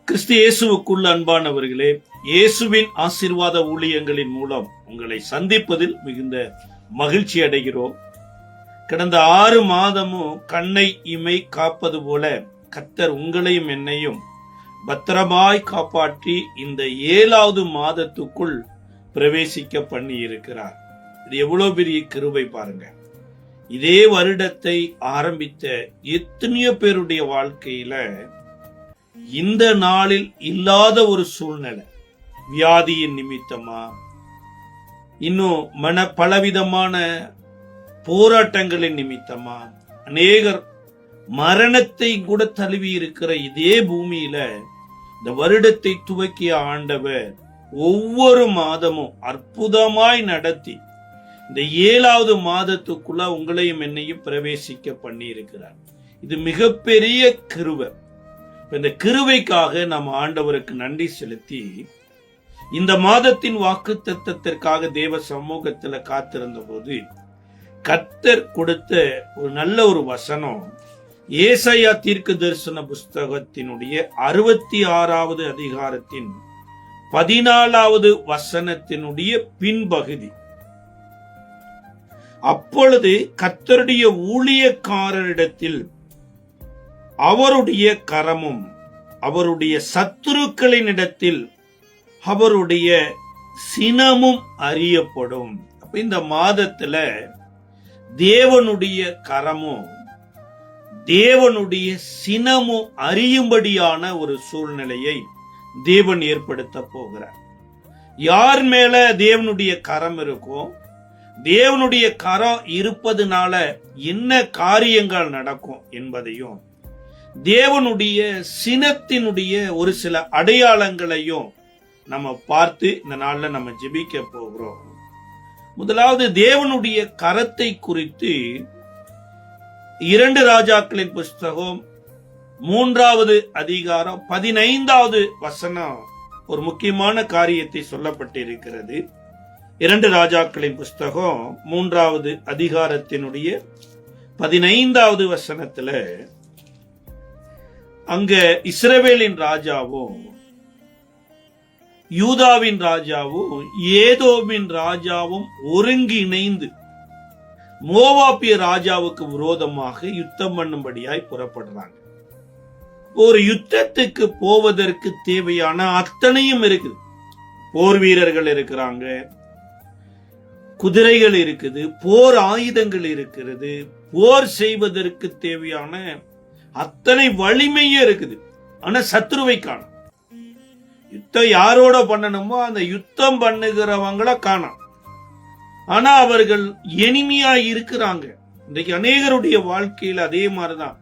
கிறிஸ்து இயேசுவுக்குள் அன்பானவர்களே, இயேசுவின் ஆசீர்வாத ஊழியங்களின் மூலம் உங்களை சந்திப்பதில் மிகுந்த மகிழ்ச்சி அடைகிறோம். கடந்த 6 மாதமும் கண்ணை இமை காப்பது போல கர்த்தர் உங்களையும் என்னையும் பத்திரமாய் காப்பாற்றி இந்த 7வது மாதத்துக்குள் பிரவேசிக்க பண்ணி இருக்கிறார். இது எவ்வளவு பெரிய கிருபை பாருங்க. இதே வருடத்தை ஆரம்பித்த எத்தனையோ பேருடைய வாழ்க்கையில இந்த நாளில் இல்லாத ஒரு சூழ்நிலை, வியாதியின் நிமித்தமா, இன்னும் பலவிதமான போராட்டங்களின் நிமித்தமா, அநேகர் மரணத்தை கூட தழுவி இருக்கிற இதே பூமியில இந்த வருடத்தை துவக்கிய ஆண்டவர் ஒவ்வொரு மாதமும் அற்புதமாய் நடத்தி இந்த 7வது மாதத்துக்குள்ள உங்களையும் என்னையும் பிரவேசிக்க பண்ணி இருக்கிறார். இது மிகப்பெரிய கிருபை. இந்த கிருபைக்காக நாம் ஆண்டவருக்கு நன்றி செலுத்தி இந்த மாதத்தின் வாக்குத்தத்தத்திற்காக தேவ சமூகத்துல காத்திருந்த போது கர்த்தர் கொடுத்த ஒரு நல்ல ஒரு வசனம் ஏசாயா தீர்க்க தரிசன புஸ்தகத்தினுடைய 66வது அதிகாரத்தின் 14வது வசனத்தினுடைய பின்பகுதி. அப்பொழுது கர்த்தருடைய ஊழியக்காரரிடத்தில் அவருடைய கரமும் அவருடைய சத்துருக்களினிடத்தில் அவருடைய சினமும் அறியப்படும். அப்ப இந்த மாதத்துல தேவனுடைய கரமும் தேவனுடைய சினமும் அறியும்படியான ஒரு சூழ்நிலையை தேவன் ஏற்படுத்த போகிறார். யார் மேல தேவனுடைய கரம் இருக்கும், தேவனுடைய கரம் இருப்பதுனால என்ன காரியங்கள் நடக்கும் என்பதையும், தேவனுடைய சினத்தினுடைய ஒரு சில அடையாளங்களையும் நம்ம பார்த்து இந்த நாள்ல நம்ம ஜெபிக்க போகிறோம். முதலாவது தேவனுடைய கரத்தை குறித்து 2 ராஜாக்களின் புஸ்தகம் 3வது அதிகாரம் 15வது வசனம் ஒரு முக்கியமான காரியத்தை சொல்லப்பட்டிருக்கிறது. 2 ராஜாக்களின் புஸ்தகம் 3வது அதிகாரத்தினுடைய 15வது வசனத்துல அங்க இஸ்ரவேலின் ராஜாவும் யூதாவின் ராஜாவும் ஏதோமின் ராஜாவும் ஒருங்கிணைந்து மோவாபிய ராஜாவுக்கு விரோதமாக யுத்தம் பண்ணும்படியாய் புறப்படுறாங்க. ஒரு யுத்தத்துக்கு போவதற்கு தேவையான அத்தனையும் இருக்குது. போர் வீரர்கள் இருக்கிறாங்க, குதிரைகள் இருக்குது, போர் ஆயுதங்கள் இருக்கிறது, போர் செய்வதற்கு தேவையான அத்தனை வலிமையே இருக்குது. ஆனா சத்ருவை காணும். யுத்தம் யாரோட பண்ணணுமோ அந்த யுத்தம் பண்ணுகிறவங்கள காணும். ஆனா அவர்கள் எனிமையா இருக்கிறாங்க. இன்றைக்கு அநேகருடைய வாழ்க்கையில் அதே மாதிரிதான்.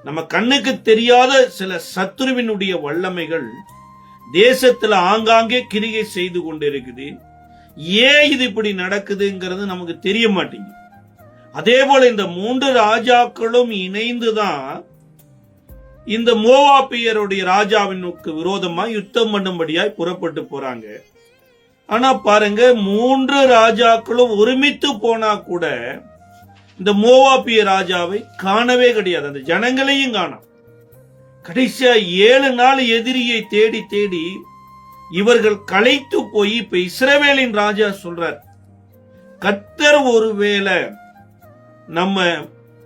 நம்ம கண்ணுக்கு தெரியாத சில சத்ருவினுடைய வல்லமைகள் தேசத்துல ஆங்காங்கே கிரிகை செய்து கொண்டிருக்குது. ஏன் இது இப்படி நடக்குதுங்கிறது நமக்கு தெரிய மாட்டேங்குது. அதே போல இந்த 3 ராஜாக்களும் இணைந்துதான் இந்த மோவாபியருடைய ராஜாவினுக்கு விரோதமா யுத்தம் பண்ணும்படியாய் புறப்பட்டு போறாங்க. ஆனா பாருங்க, 3 ராஜாக்களும் ஒருமித்து போனா கூட இந்த மோவாபிய ராஜாவை காணவே கிடையாது. அந்த ஜனங்களையும் காணோம். கடைசியா 7 நாள் எதிரியை தேடி தேடி இவர்கள் களைத்து போய் இப்ப இஸ்ரவேலின் ராஜா சொல்றார், கர்த்தர் ஒருவேளை நம்ம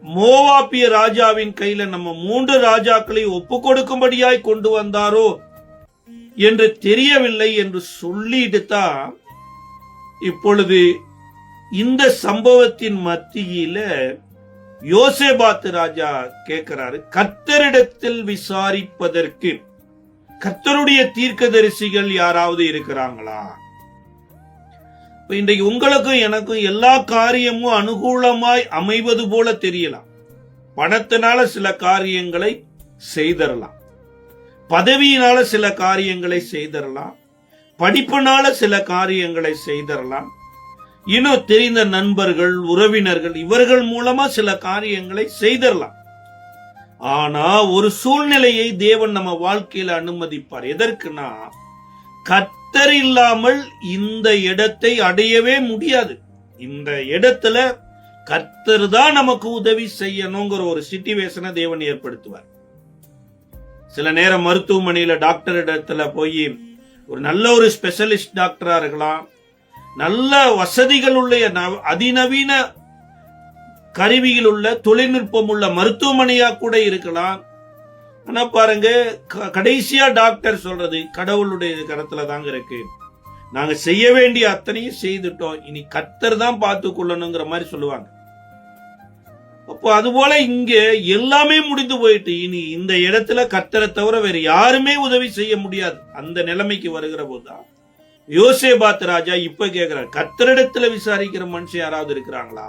மோவாபிய ராஜாவின் கையில நம்ம 3 ராஜாக்களை ஒப்பு கொடுக்கும்படியாய் கொண்டு வந்தாரோ என்று தெரியவில்லை என்று சொல்லிட்டு தான் இப்பொழுது இந்த சம்பவத்தின் மத்தியில யோசேபாத் ராஜா கேட்கிறாரு, கர்த்தரிடத்தில் விசாரிப்பதற்கு கர்த்தருடைய தீர்க்கதரிசிகள் யாராவது இருக்கிறாங்களா? இன்றைக்கு உங்களுக்கும் எனக்கும் எல்லா காரியமும் அனுகூலமாய் அமைவது போல தெரியலாம். பணத்தினால சில காரியங்களை செய்தரலாம், பதவியினால சில காரியங்களை செய்தரலாம், படிப்பினால சில காரியங்களை செய்தரலாம், இன்னும் தெரிந்த நண்பர்கள், உறவினர்கள் இவர்கள் மூலமா சில காரியங்களை செய்தரலாம். ஆனா ஒரு சூழ்நிலையை தேவன் நம்ம வாழ்க்கையில அனுமதிப்பார். எதற்குனா, கர்த்தர் இல்லாமல் இந்த இடத்தை அடையவே முடியாது. இந்த இடத்துல கர்த்தர் தான் நமக்கு உதவி செய்யணுங்கிற ஒரு சிச்சுவேஷனை தேவன் ஏற்படுத்துவார். சில நேரம் மருத்துவமனையில டாக்டர் இடத்துல போய் ஒரு நல்ல ஒரு ஸ்பெஷலிஸ்ட் டாக்டரா இருக்கலாம், நல்ல வசதிகள் உள்ள அதிநவீன கருவியில் உள்ள தொழில்நுட்பம் உள்ள மருத்துவமனையா கூட இருக்கலாம். ஆனா பாருங்க, கடைசியா டாக்டர் சொல்றது கடவுளுடைய கரத்துல தாங்க இருக்கு, நாங்க செய்ய வேண்டிய அத்தனையும் செய்துட்டோம், இனி கர்த்தர் தான் பார்த்து கொள்ளணுங்கிற மாதிரி சொல்லுவாங்க. அப்போ அதுபோல இங்க எல்லாமே முடிந்து போயிட்டு இனி இந்த இடத்துல கர்த்தரை தவிர வேற யாருமே உதவி செய்ய முடியாது. அந்த நிலைமைக்கு வருகிற போதுதான் யோசேபாத் ராஜா இப்ப கேட்கிறார், கர்த்தரிடத்துல விசாரிக்கிற மனுஷன் யாராவது இருக்கிறாங்களா?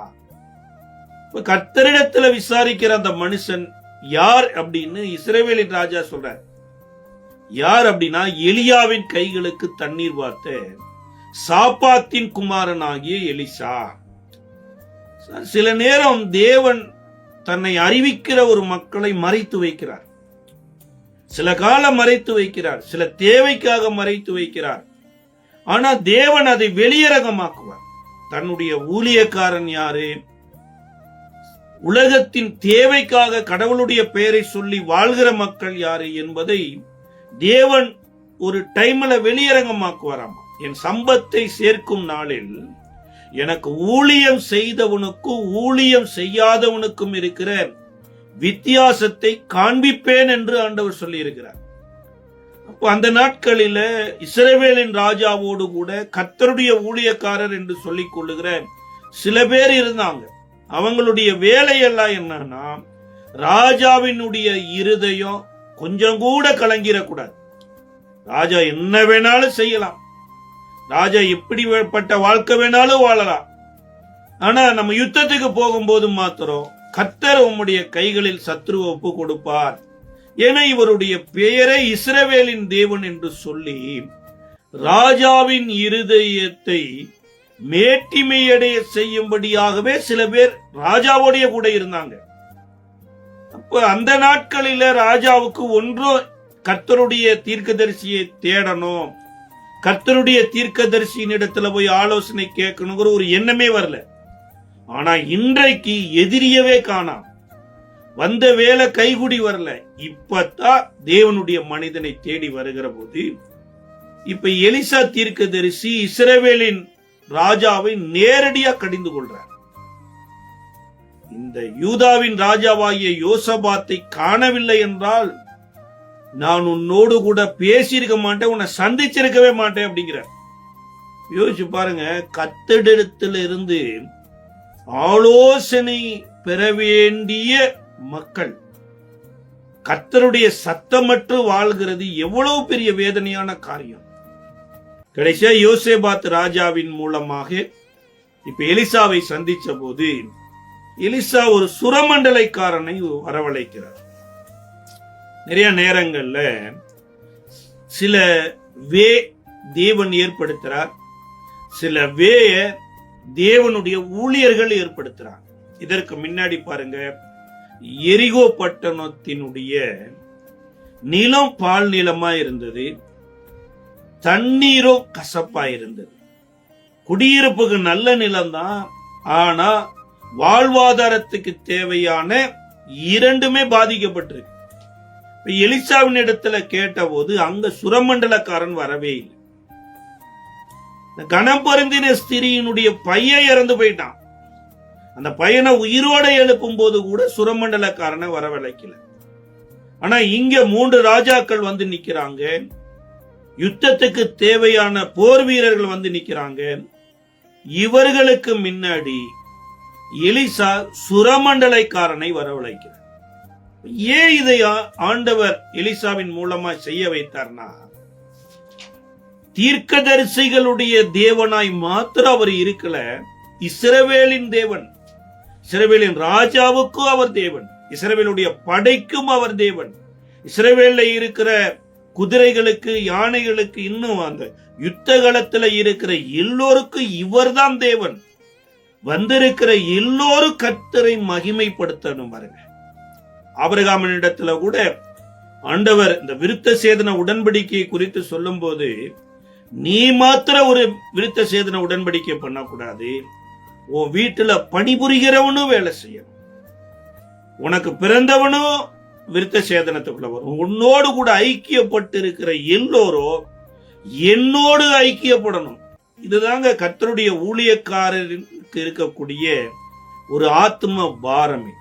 இப்ப கர்த்தரிடத்துல விசாரிக்கிற அந்த மனுஷன் யார் அப்படின்னு இஸ்ரவேலின் ராஜா சொல்றார். யார் அப்படின்னா, எலியாவின் கைகளுக்கு தண்ணீர் பார்த்த சாப்பாத்தின் குமாரன் ஆகிய எலிசா. சில நேரம் தேவன் தன்னை அறிவிக்கிற ஒரு மக்களை மறைத்து வைக்கிறார், சில காலம் மறைத்து வைக்கிறார், சில தேவைக்காக மறைத்து வைக்கிறார். ஆனா தேவன் அதை வெளியரங்கமாக்குவார். தன்னுடைய ஊழியக்காரன் யாரு, உலகத்தின் தேவைக்காக கடவுளுடைய பெயரை சொல்லி வாழ்கிற மக்கள் யாரு என்பதை தேவன் ஒரு டைம்ல வெளியரங்கமாக்குவாராம். என் சம்பத்தை சேர்க்கும் நாளில் எனக்கு ஊழியம் செய்தவனுக்கும் ஊழியம் செய்யாதவனுக்கும் இருக்கிற வித்தியாசத்தை காண்பிப்பேன் என்று ஆண்டவர் சொல்லி இருக்கிறார். அப்போ அந்த நாட்களில இஸ்ரவேலின் ராஜாவோடு கூட கர்த்தருடைய ஊழியக்காரர் என்று சொல்லிக் கொள்ளுகிற சில பேர் இருந்தாங்க. அவங்களுடைய வேலையெல்லாம் என்னன்னா, ராஜாவினுடைய இருதயம் கொஞ்சம் கூட கலங்கிடக்கூடாது. ராஜா என்ன வேணாலும் செய்யலாம், ராஜா எப்படிப்பட்ட வாழ்க்கை வேணாலும் வாழலாம், ஆனா நம்ம யுத்தத்துக்கு போகும்போது மாத்திரம் கர்த்தர் உம்முடைய கைகளில் சத்ருவை ஒப்பு கொடுப்பார், ஏன்னா இவருடைய பெயரை இஸ்ரவேலின் தேவன் என்று சொல்லி ராஜாவின் இருதயத்தை மேட்டிமையடைய செய்யும்படியாகவே சில பேர் ராஜாவோடைய கூட இருந்தாங்க. அப்ப அந்த நாட்களில ராஜாவுக்கு ஒன்றும் கர்த்தருடைய தீர்க்கதரிசியை தேடணும், கர்த்தருடைய தீர்க்கதரிசியின் இடத்துல போய் ஆலோசனை கேட்கணுங்கிற ஒரு எண்ணமே வரல. ஆனா இன்றைக்கு எதிரியவே காணாம், வந்த வேலை கைகுடி வரல. இப்பதான் தேவனுடைய மனிதனை தேடி வருகிற போது இப்ப எலிசா தீர்க்கதரிசி இஸ்ரவேலின் ராஜாவை நேரடியா கடிந்து கொள்றார். இந்த யூதாவின் ராஜாவாகிய யோசபாத்தை காணவில்லை என்றால் நான் உன்னோடு கூட பேசியிருக்க மாட்டேன், உன்னை சந்திச்சிருக்கவே மாட்டேன் அப்படிங்கிறார். யோசிச்சு பாருங்க, கர்த்தரிடத்தில் இருந்து ஆலோசனை பெற வேண்டிய மக்கள் கர்த்தருடைய சத்தமற்று வாழ்கிறது எவ்வளவு பெரிய வேதனையான காரியம். கடைசியா யோசேபாத் ராஜாவின் மூலமாக இப்ப எலிசாவை சந்திச்ச போது எலிசா ஒரு சுரமண்டலைக்காரனை வரவழைக்கிறார். நிறைய நேரங்கள்ல சில தேவன் ஏற்படுத்துறார், சில தேவனுடைய ஊழியர்கள் ஏற்படுத்துறார். இதற்கு முன்னாடி பாருங்க, எரிகோ பட்டணத்தினுடைய நிலம் பால் நிலமா இருந்தது, தண்ணீரோ கசப்பா இருந்தது. குடியிருப்புக்கு நல்ல நிலம்தான், ஆனா வாழ்வாதாரத்துக்கு தேவையான இரண்டுமே பாதிக்கப்பட்டிருக்கு. எலிசாவின் இடத்துல கேட்ட போது அங்க சுரமண்டலக்காரன் வரவே இல்லை. கணம் பொருந்தின ஸ்திரியினுடைய பையன் இறந்து போயிட்டான். அந்த பையனை உயிரோட எழுப்பும் போது கூட சுரமண்டலக்காரனை வரவழைக்கல. ஆனா இங்க 3 ராஜாக்கள் வந்து நிக்கிறாங்க, யுத்தத்துக்கு தேவையான போர் வீரர்கள் வந்து நிக்கிறாங்க. இவர்களுக்கு முன்னாடி எலிசா சுரமண்டலைக்காரனை வரவழைக்கிறார். ஏன் இதை ஆண்டவர் எலிசாவின் மூலமா செய்ய வைத்தார்னா, தீர்க்கதரிசிகளுடைய தேவனாய் மாத்திரம் அவர் இருக்கல, இஸ்ரவேலின் தேவன், இஸ்ரவேலின் ராஜாவுக்கும் அவர் தேவன், இஸ்ரவேலுடைய படைக்கும் அவர் தேவன், இஸ்ரவேல்ல இருக்கிற குதிரைகளுக்கு யானைகளுக்கு இன்னும் அந்த யுத்த களத்துல இருக்கிற எல்லோருக்கும் இவர்தான் தேவன். வந்திருக்கிற எல்லோரும் கர்த்தரை மகிமைப்படுத்தணும். பாருங்க, ஆபிரகாமின் இடத்துல கூட ஆண்டவர் இந்த விருத்த சேதன உடன்படிக்கை குறித்து சொல்லும் போது, நீ மாத்திர ஒரு விருத்த சேதன உடன்படிக்கை பண்ணக்கூடாது, உன் வீட்டுல பணிபுரிகிறவனும் வேலை செய்யணும், உனக்கு பிறந்தவனும் விருத்த சேதனத்துக்குள்ள வரும். உன்னோடு கூட ஐக்கியப்பட்டு இருக்கிற எல்லோரும் என்னோடு ஐக்கியப்படணும். இதுதாங்க கர்த்தருடைய ஊழியக்காரருக்கு இருக்கக்கூடிய ஒரு ஆத்ம பாரமே.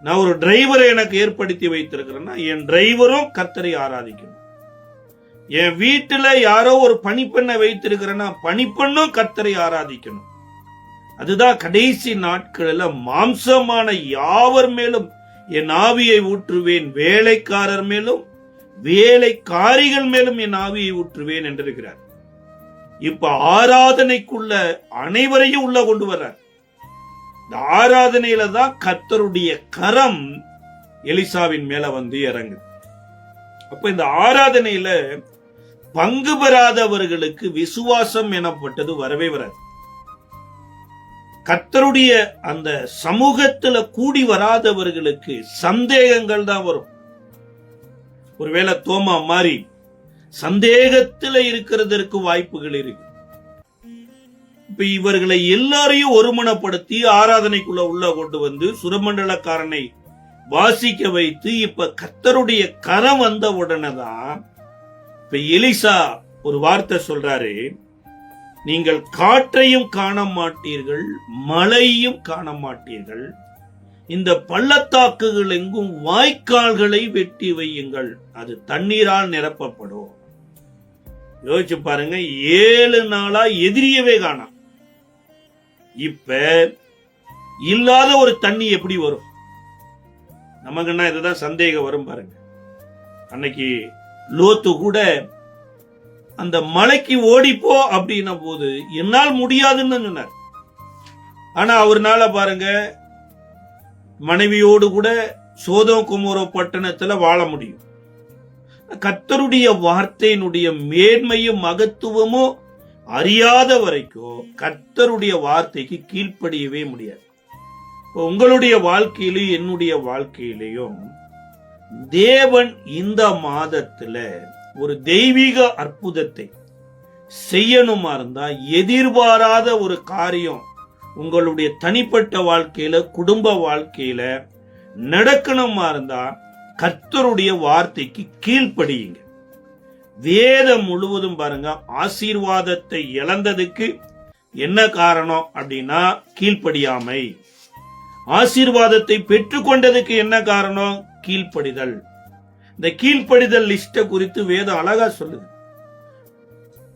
நான் ஒரு டிரைவரை எனக்கு ஏற்படுத்தி வைத்திருக்கிறேன்னா என் டிரைவரும் கர்த்தரை ஆராதிக்கணும். என் வீட்டுல யாரோ ஒரு பணிப்பெண்ணை வைத்திருக்கிறேன்னா பணிப்பெண்ணும் கர்த்தரை ஆராதிக்கணும். அதுதான் கடைசி நாட்களில் மாம்சமான யாவர் மேலும் என் ஆவியை ஊற்றுவேன், வேலைக்காரர் மேலும் வேலைக்காரிகள் மேலும் என் ஆவியை ஊற்றுவேன் என்றிருக்கிறார். இப்ப ஆராதனைக்குள்ள அனைவரையும் உள்ள கொண்டு வர்றார். இந்த ஆராதனையில தான் கர்த்தருடைய கரம் எலிசாவின் மேல வந்து இறங்குது. அப்ப இந்த ஆராதனையில பங்கு பெறாதவர்களுக்கு விசுவாசம் எனப்பட்டது வரவே வராது. கர்த்தருடைய அந்த சமூகத்துல கூடி வராதவர்களுக்கு சந்தேகங்கள் தான் வரும். ஒருவேளை தோமா மாதிரி சந்தேகத்துல இருக்கிறதற்கு வாய்ப்புகள் இருக்கு. இப்ப இவர்களை எல்லாரையும் ஒருமனப்படுத்தி ஆராதனைக்குள்ள உள்ள கொண்டு வந்து சுரமண்டலக்காரனை வாசிக்க வைத்து இப்ப கர்த்தருடைய கரம் வந்த உடனே தான் இப்ப எலிசா ஒரு வார்த்தை சொல்றாரு, நீங்கள் காற்றையும் காண மாட்டீர்கள், மழையும் காண மாட்டீர்கள், இந்த பள்ளத்தாக்குகள் எங்கும் வாய்க்கால்களை வெட்டி வையுங்கள், அது தண்ணீரால் நிரப்பப்படும். யோசிச்சு பாருங்க, 7 நாளா எதிரியவே காணாம். இப்ப இல்லாத ஒரு தண்ணி எப்படி வரும்? நமக்குன்னா இதுதான் சந்தேகம் வரும் பாருங்க. அன்னைக்கு லோத்து கூட அந்த மலைக்கு ஓடிப்போ அப்படின்ன போது என்னால் முடியாதுன்னு சொன்னார். ஆனா அவர்னால பாருங்க மனைவியோடு கூட சோதோம் குமோரோ பட்டணத்துல வாழ முடியும். கர்த்தருடைய வார்த்தையினுடைய மேன்மையும் மகத்துவமும் அறியாத வரைக்கும் கர்த்தருடைய வார்த்தைக்கு கீழ்ப்படியவே முடியாது. உங்களுடைய வாழ்க்கையிலும் என்னுடைய வாழ்க்கையிலையும் தேவன் இந்த மாதத்துல ஒரு தெய்வீக அற்புதத்தை செய்யணுமா இருந்தா எதிர்பாராத ஒரு காரியம் உங்களுடைய தனிப்பட்ட வாழ்க்கையில குடும்ப வாழ்க்கையில நடக்கணுமா இருந்தா கர்த்தருடைய வார்த்தைக்கு கீழ்ப்படியுங்க. வேதம் முழுவதும் பாருங்க ஆசீர்வாதத்தை இழந்ததுக்கு என்ன காரணம் அப்படின்னா கீழ்ப்படியாமை. ஆசீர்வாதத்தை பெற்றுக்கொண்டதுக்கு என்ன காரணம்? கீழ்ப்படிதல். இந்த கீழ்ப்படிதல் லிஸ்ட குறித்து வேதம் அழகா சொல்லுது.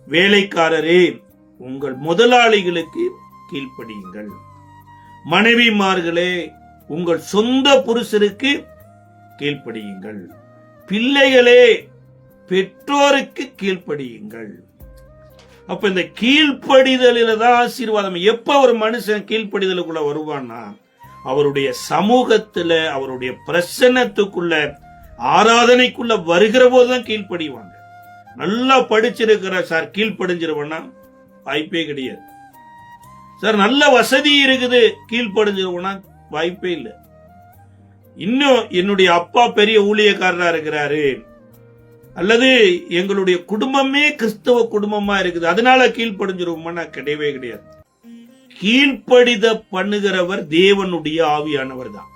வேலைக்காரரே உங்கள் முதலாளிகளுக்கு கீழ்ப்படியுங்கள், மனைவிமார்களே உங்கள் சொந்த புருஷருக்கு கீழ்ப்படியுங்கள், பிள்ளைகளே பெற்றோருக்கு கீழ்ப்படியுங்கள். அப்ப இந்த கீழ்ப்படிதலில தான் ஆசீர்வாதம். எப்ப ஒரு மனுஷன் கீழ்ப்படிதலுக்குள்ள வருவான்னா அவருடைய சமூகத்துல அவருடைய பிரசன்னத்துக்குள்ள ஆராதனைக்குள்ள வருகிற போதுதான் கீழ்ப்படிவாங்க. நல்லா படிச்சிருக்கிற சார் கீழ்ப்படிஞ்சிருவனா வாய்ப்பே கிடையாது. சார் நல்ல வசதி இருக்குது கீழ்ப்படிஞ்சிருவனா வாய்ப்பே இல்லை. இன்னும் என்னுடைய அப்பா பெரிய ஊழியக்காரரா இருக்கிறாரு, அல்லது எங்களுடைய குடும்பமே கிறிஸ்தவ குடும்பமா இருக்குது அதனால கீழ்ப்படிஞ்சிருவோம்னா கிடையவே கிடையாது. கீழ்ப்படித பண்ணுகிறவர் தேவனுடைய ஆவியானவர் தான்.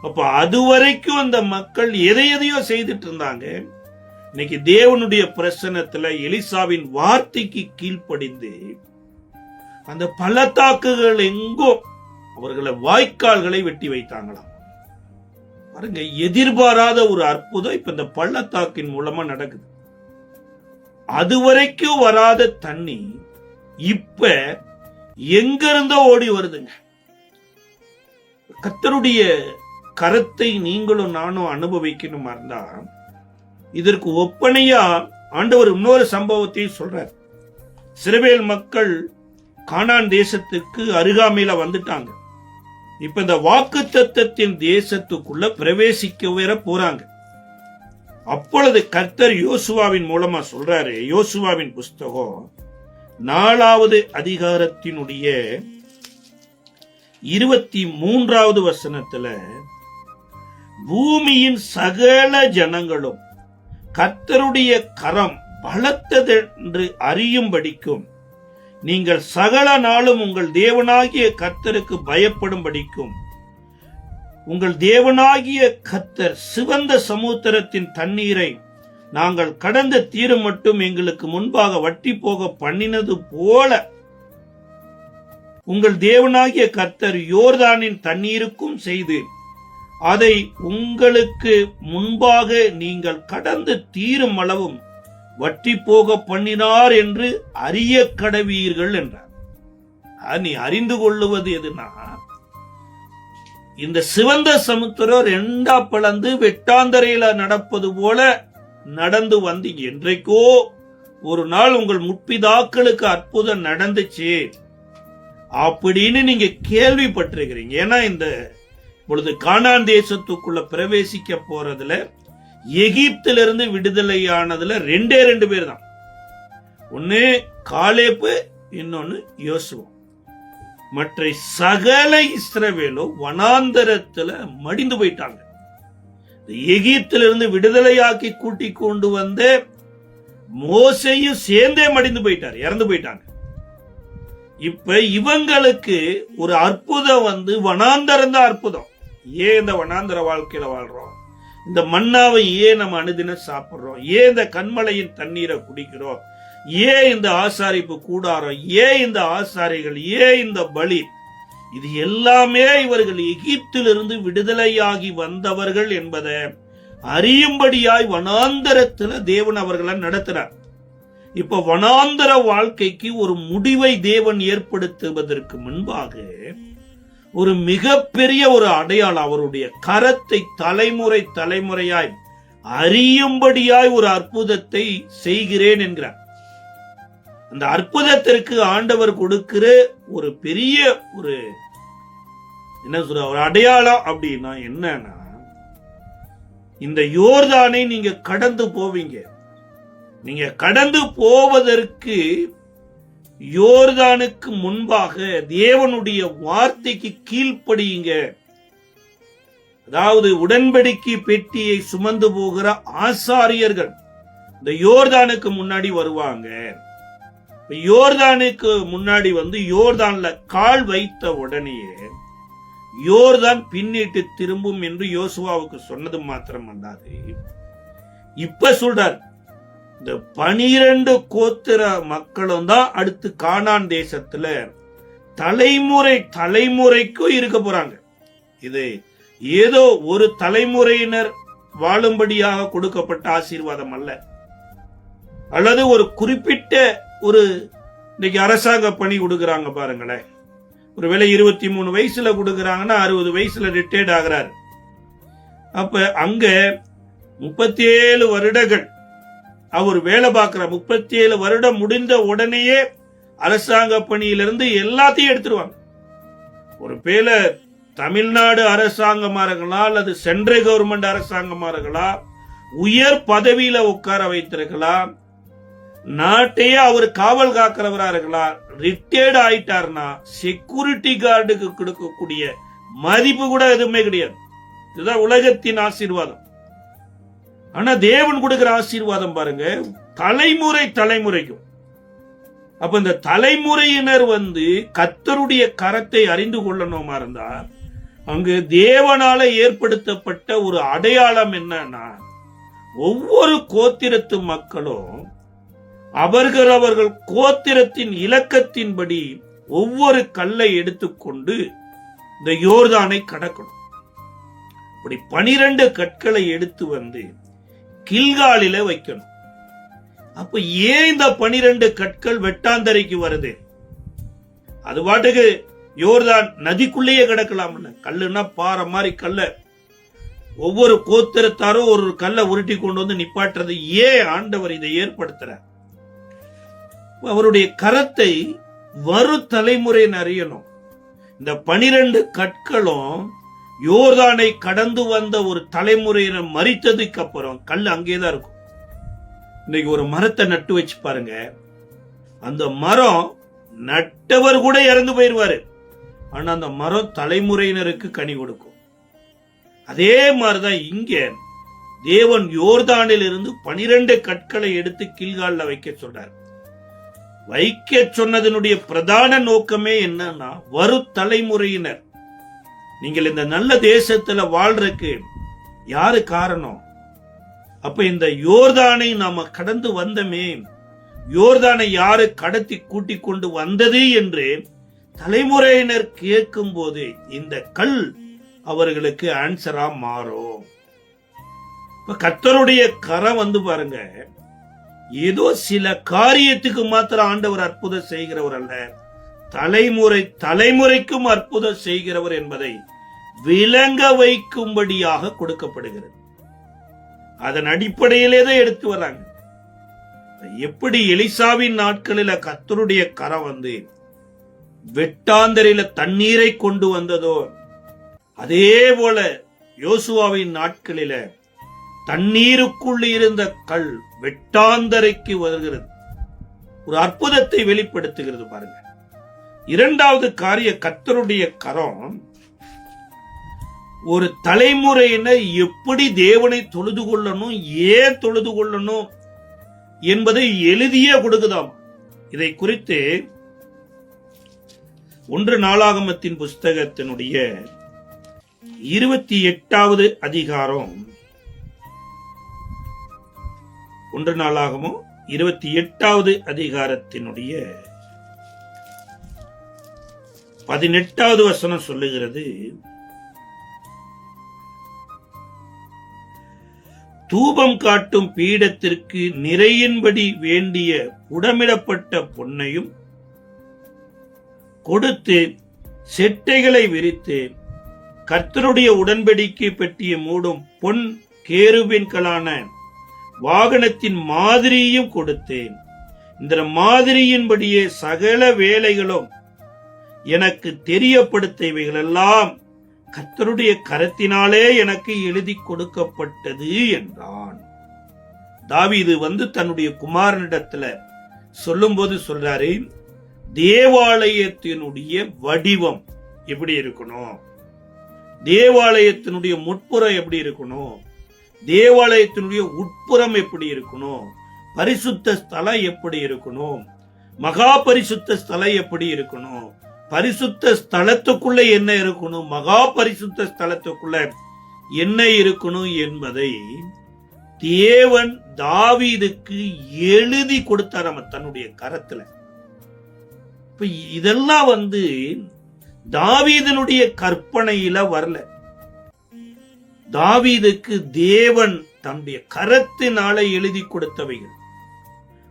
அப்ப அதுவரைக்கும் அந்த மக்கள் எதையோ செய்துட்டு இருந்தாங்க. இன்னைக்கு தேவனுடைய பிரசன்னத்துல எலிசாவின் வார்த்தைக்கு கீழ்ப்படிந்து அந்த பள்ளத்தாக்குகள் எங்கோ அவர்களை வாய்க்கால்களை வெட்டி வைத்தாங்களாம். பாருங்க, எதிர்பாராத ஒரு அற்புதம் இப்ப இந்த பள்ளத்தாக்கின் மூலமா நடக்குது. அதுவரைக்கும் வராத தண்ணி இப்ப எங்க இருந்தோ ஓடி வருதுங்க. கர்த்தருடைய கரத்தை நீங்களும் நானும் அனுபவிக்கணுமா இருந்தா இதற்கு ஒப்பனையா ஆண்டவர் இன்னொரு சம்பவத்தை சொல்றார். இஸ்ரவேல் மக்கள் கானான் தேசத்துக்கு அருகாமையில வந்துட்டாங்க. இப்ப இந்த வாக்குத்தத்தத்தின் தேசத்துக்குள்ள பிரவேசிக்க வேற போறாங்க. அப்பொழுது கர்த்தர் யோசுவாவின் மூலமா சொல்றாரு. யோசுவாவின் புஸ்தகம் 4வது அதிகாரத்தினுடைய 23வது வசனத்துல, பூமியின் சகல ஜனங்களும் கர்த்தருடைய கரம் பலத்ததென்று அறியும்படிக்கும் நீங்கள் சகல நாளும் உங்கள் தேவனாகிய கர்த்தருக்கு பயப்படும்படிக்கும் உங்கள் தேவனாகிய கர்த்தர் சிவந்த சமுத்திரத்தின் தண்ணீரை நாங்கள் கடந்த தீரும் மட்டும் எங்களுக்கு முன்பாக வற்றி போக பண்ணினது போல உங்கள் தேவனாகிய கர்த்தர் யோர்தானின் தண்ணீருக்கும் செய்து அதை உங்களுக்கு முன்பாக நீங்கள் கடந்து தீரும் அளவும் வற்றி போக பண்ணினார் என்று அறிய கடவீர்கள் என்றார். நீ அறிந்து கொள்ளுவது எதுனா, இந்த சிவந்த சமுத்திரம் ரெண்டா பிளந்து வெட்டாந்தரையில நடப்பது போல நடந்து வந்து என்றைக்கோ ஒரு நாள் உங்கள் முற்பிதாக்களுக்கு அற்புதம் நடந்துச்சு அப்படின்னு நீங்க கேள்விப்பட்டிருக்கிறீங்க. ஏன்னா இந்த பொழுது கானான் தேசத்துக்குள்ள பிரவேசிக்க போறதுல எகிப்திலிருந்து விடுதலையானதுல ரெண்டு பேர் தான். ஒன்னு காலேப்பு, இன்னொன்னு யோசுவா. மற்ற சகல இஸ்ரவேலோ வனாந்தரத்துல மடிந்து போயிட்டாங்க. எகிப்திலிருந்து விடுதலையாக்கி கூட்டி கொண்டு வந்த மோசையும் சேர்ந்தே மடிந்து போயிட்டார், இறந்து போயிட்டாங்க. இப்ப இவங்களுக்கு ஒரு அற்புதம் வந்து வனாந்தரம் தான் அற்புதம். ஏன் இந்த வனாந்தர வாழ்க்கையில வாழ்றோம்? இந்த மண்ணாவை ஏன் நம்ம அனுதினம் சாப்பிடுறோம்? ஏன் இந்த கண்மலையின் தண்ணீரை குடிக்கிறோம்? ஏன் இந்த ஆசாரிப்பு கூடாரம்? ஏன் இந்த ஆசாரிகள்? ஏன் இந்த பலி? இது எல்லாமே இவர்கள் எகிப்திலிருந்து விடுதலையாகி வந்தவர்கள் என்பதை அறியும்படியாய் வனாந்தரத்துல தேவன் அவர்களை நடத்துறார். இப்ப வனாந்தர வாழ்க்கைக்கு ஒரு முடிவை தேவன் ஏற்படுத்துவதற்கு முன்பாக ஒரு மிகப்பெரிய ஒரு அடையாளம், அவருடைய கரத்தை தலைமுறையாய் அறியும்படியாய் ஒரு அற்புதத்தை செய்கிறேன் என்கிறார். அந்த அற்புதத்திற்கு ஆண்டவர் கொடுக்கிற ஒரு பெரிய ஒரு என்ன சொல்ற ஒரு அடையாளம் அப்படின்னா என்னன்னா, இந்த யோர்தானை நீங்க கடந்து போவீங்க. நீங்க கடந்து போவதற்கு யோர்தானுக்கு முன்பாக தேவனுடைய வார்த்தைக்கு கீழ்ப்படியுங்க. அதாவது உடன்படிக்கை பெட்டியை சுமந்து போகிற ஆசாரியர்கள் இந்த யோர்தானுக்கு முன்னாடி வருவாங்க. யோர்தானுக்கு முன்னாடி வந்து யோர்தான்ல கால் வைத்த உடனேயே யோர்தான் பின்னிட்டு திரும்பும் என்று யோசுவாவுக்கு சொன்னது மாத்திரம் அல்லாது, இப்ப சொல்றார் இந்த 12 கோத்திர மக்களும் தான் அடுத்து கானான் தேசத்துல தலைமுறைக்கும் இருக்க போறாங்க. இது ஏதோ ஒரு தலைமுறையினர் வாழும்படியாக கொடுக்கப்பட்ட ஆசீர்வாதம் அல்ல, அல்லது ஒரு குறிப்பிட்ட ஒரு இன்னைக்கு அரசாங்க பணி கொடுக்கறாங்க பாருங்களேன். ஒருவேளை 23 வயசுல கொடுக்கறாங்கன்னா 60 வயசுல ரிட்டையர்ட் ஆகிறார். அப்ப அங்க 37 வருடங்கள் அவர் வேலை பார்க்கிற 37 வருடம் முடிந்த உடனேயே அரசாங்க பணியிலிருந்து எல்லாத்தையும் எடுத்துருவாங்க. ஒரு பேல தமிழ்நாடு அரசாங்கமா இருக்கலாம், அல்லது சென்ட்ரல் கவர்மெண்ட் அரசாங்கமா இருக்கலாம், உயர் பதவியில உட்கார வைத்திருக்கலாம், நாட்டையே அவர் காவல் காக்கிறவரா இருக்கலாம். ரிட்டையர்ட் ஆயிட்டார்னா செக்யூரிட்டி கார்டுக்கு கொடுக்கக்கூடிய மதிப்பு கூட எதுவுமே கிடையாது. இதுதான் உலகத்தின் ஆசீர்வாதம். ஆனா தேவன் கொடுக்கிற ஆசீர்வாதம் பாருங்க, தலைமுறைக்கும். அப்ப இந்த தலைமுறையினர் வந்து கர்த்தருடைய கரத்தை அறிந்து கொள்ளணுமா இருந்தா, அங்கு தேவனால ஏற்படுத்தப்பட்ட ஒரு அடையாளம் என்னன்னா, ஒவ்வொரு கோத்திரத்து மக்களும் அவர்கள் கோத்திரத்தின் இலக்கத்தின்படி ஒவ்வொரு கல்லை எடுத்துக்கொண்டு இந்த யோர்தானை கடக்கணும். இப்படி 12 கற்களை எடுத்து வந்து கில்காலில வைக்கணும். அப்ப ஏன் இந்த 12 கற்கள் வெட்டாந்தரைக்கு வருது? அது பாட்டுக்கு யோர்தான் நதிக்குள்ளேயே கிடக்கலாம்ல. கல்லுன்னா பாறை மாதிரி கல்ல ஒவ்வொரு கோத்திரத்தாரும் ஒரு கல்லை உருட்டி கொண்டு வந்து நிப்பாட்டுறது ஏன் ஆண்டவர் இதை ஏற்படுத்துறார்? அவருடைய கரத்தை வரு தலைமுறையின் அறியணும். இந்த 12 கற்களும் யோர்தானை கடந்து வந்த ஒரு தலைமுறையினர் மரித்ததுக்கு அப்புறம் கல் அங்கேதான் இருக்கும். இன்னைக்கு ஒரு மரத்தை நட்டு வச்சு பாருங்க, அந்த மரம் நட்டவர் கூட இறந்து போயிருவாரு, ஆனா அந்த மரம் தலைமுறையினருக்கு கனி கொடுக்கும். அதே மாதிரிதான் இங்க தேவன் யோர்தானில் இருந்து 12 கற்களை எடுத்து கில்கால்ல வைக்க சொல்றார். வைக்க சொன்னதனுடைய பிரதான நோக்கமே என்னன்னா, வரு தலைமுறையினர் நீங்கள் இந்த நல்ல தேசத்துல வாழ்றதுக்கு யாரு காரணம்? அப்ப இந்த யோர்தானை நாம கடந்து வந்தமே, யோர்தானை யாரு கடத்தி கூட்டிக் கொண்டு வந்தது என்று தலைமுறையினர் கேட்கும் போது இந்த கல் அவர்களுக்கு ஆன்சரா மாறும். இப்ப கர்த்தருடைய கரம் பாருங்க, ஏதோ சில காரியத்துக்கு மாத்திரம் ஆண்டவர் அற்புதம் செய்கிறவர் அல்ல, தலைமுறைக்கும் அற்புதம் செய்கிறவர் என்பதை விளங்க வைக்கும்படியாக கொடுக்கப்படுகிறது. அதன் அடிப்படையிலே தான் எடுத்து வர்றாங்க. எப்படி எலிசாவின் நாட்களில கர்த்தருடைய கரம் வெட்டாந்தரையில தண்ணீரை கொண்டு வந்ததோ, அதே போல யோசுவாவின் நாட்களில தண்ணீருக்குள் இருந்த கல் வெட்டாந்தரைக்கு வருகிறது. ஒரு அற்புதத்தை வெளிப்படுத்துகிறது பாருங்க. இரண்டாவது காரிய, கர்த்தருடைய கரம் ஒரு தலைமுறையினர் எப்படி தேவனை தொழுது கொள்ளணும், ஏன் தொழுது கொள்ளணும் என்பதை எழுதியே கொடுக்குதாம். இதை குறித்து 1 நாளாகமத்தின் புஸ்தகத்தினுடைய 28வது அதிகாரம், 1 நாளாகமும் 28வது அதிகாரத்தினுடைய 18வது வசனம் சொல்லுகிறது, தூபம் காட்டும் பீடத்திற்கு நிறையின்படி வேண்டிய புடமிடப்பட்ட பொன்னையும் கொடுத்து செட்டைகளை விரித்து கர்த்தருடைய உடன்படிக்கை பெட்டியை மூடும் பொன் கேருபீன்களான வாகனத்தின் மாதிரியையும் கொடுத்தேன். இந்த மாதிரியின்படியே சகல வேலைகளும் எனக்கு தெரியப்படுத்தவைகளெல்லாம் கர்த்தருடைய கரத்தினாலே எனக்கு எழுதி கொடுக்கப்பட்டது என்றான். தாவீது தன்னுடைய குமாரனிடத்துல சொல்லும் போது சொல்றாரு, தேவாலயத்தினுடைய வடிவம் எப்படி இருக்கணும், தேவாலயத்தினுடைய முட்புறம் எப்படி இருக்கணும், தேவாலயத்தினுடைய உட்புறம் எப்படி இருக்கணும், பரிசுத்த ஸ்தலம் எப்படி இருக்கணும், மகா பரிசுத்த ஸ்தலம் எப்படி இருக்கணும், பரிசுத்த ஸ்தலத்துக்குள்ள என்ன இருக்கணும், மகா பரிசுத்த ஸ்தலத்துக்குள்ள என்ன இருக்கணும் என்பதை தேவன் தாவீதுக்கு எழுதி கொடுத்தார் தன்னுடைய கரத்துல. இப்ப இதெல்லாம் தாவீதனுடைய கற்பனையில வரல, தாவீதுக்கு தேவன் தன்னுடைய கரத்தினால எழுதி கொடுத்தவைகள்.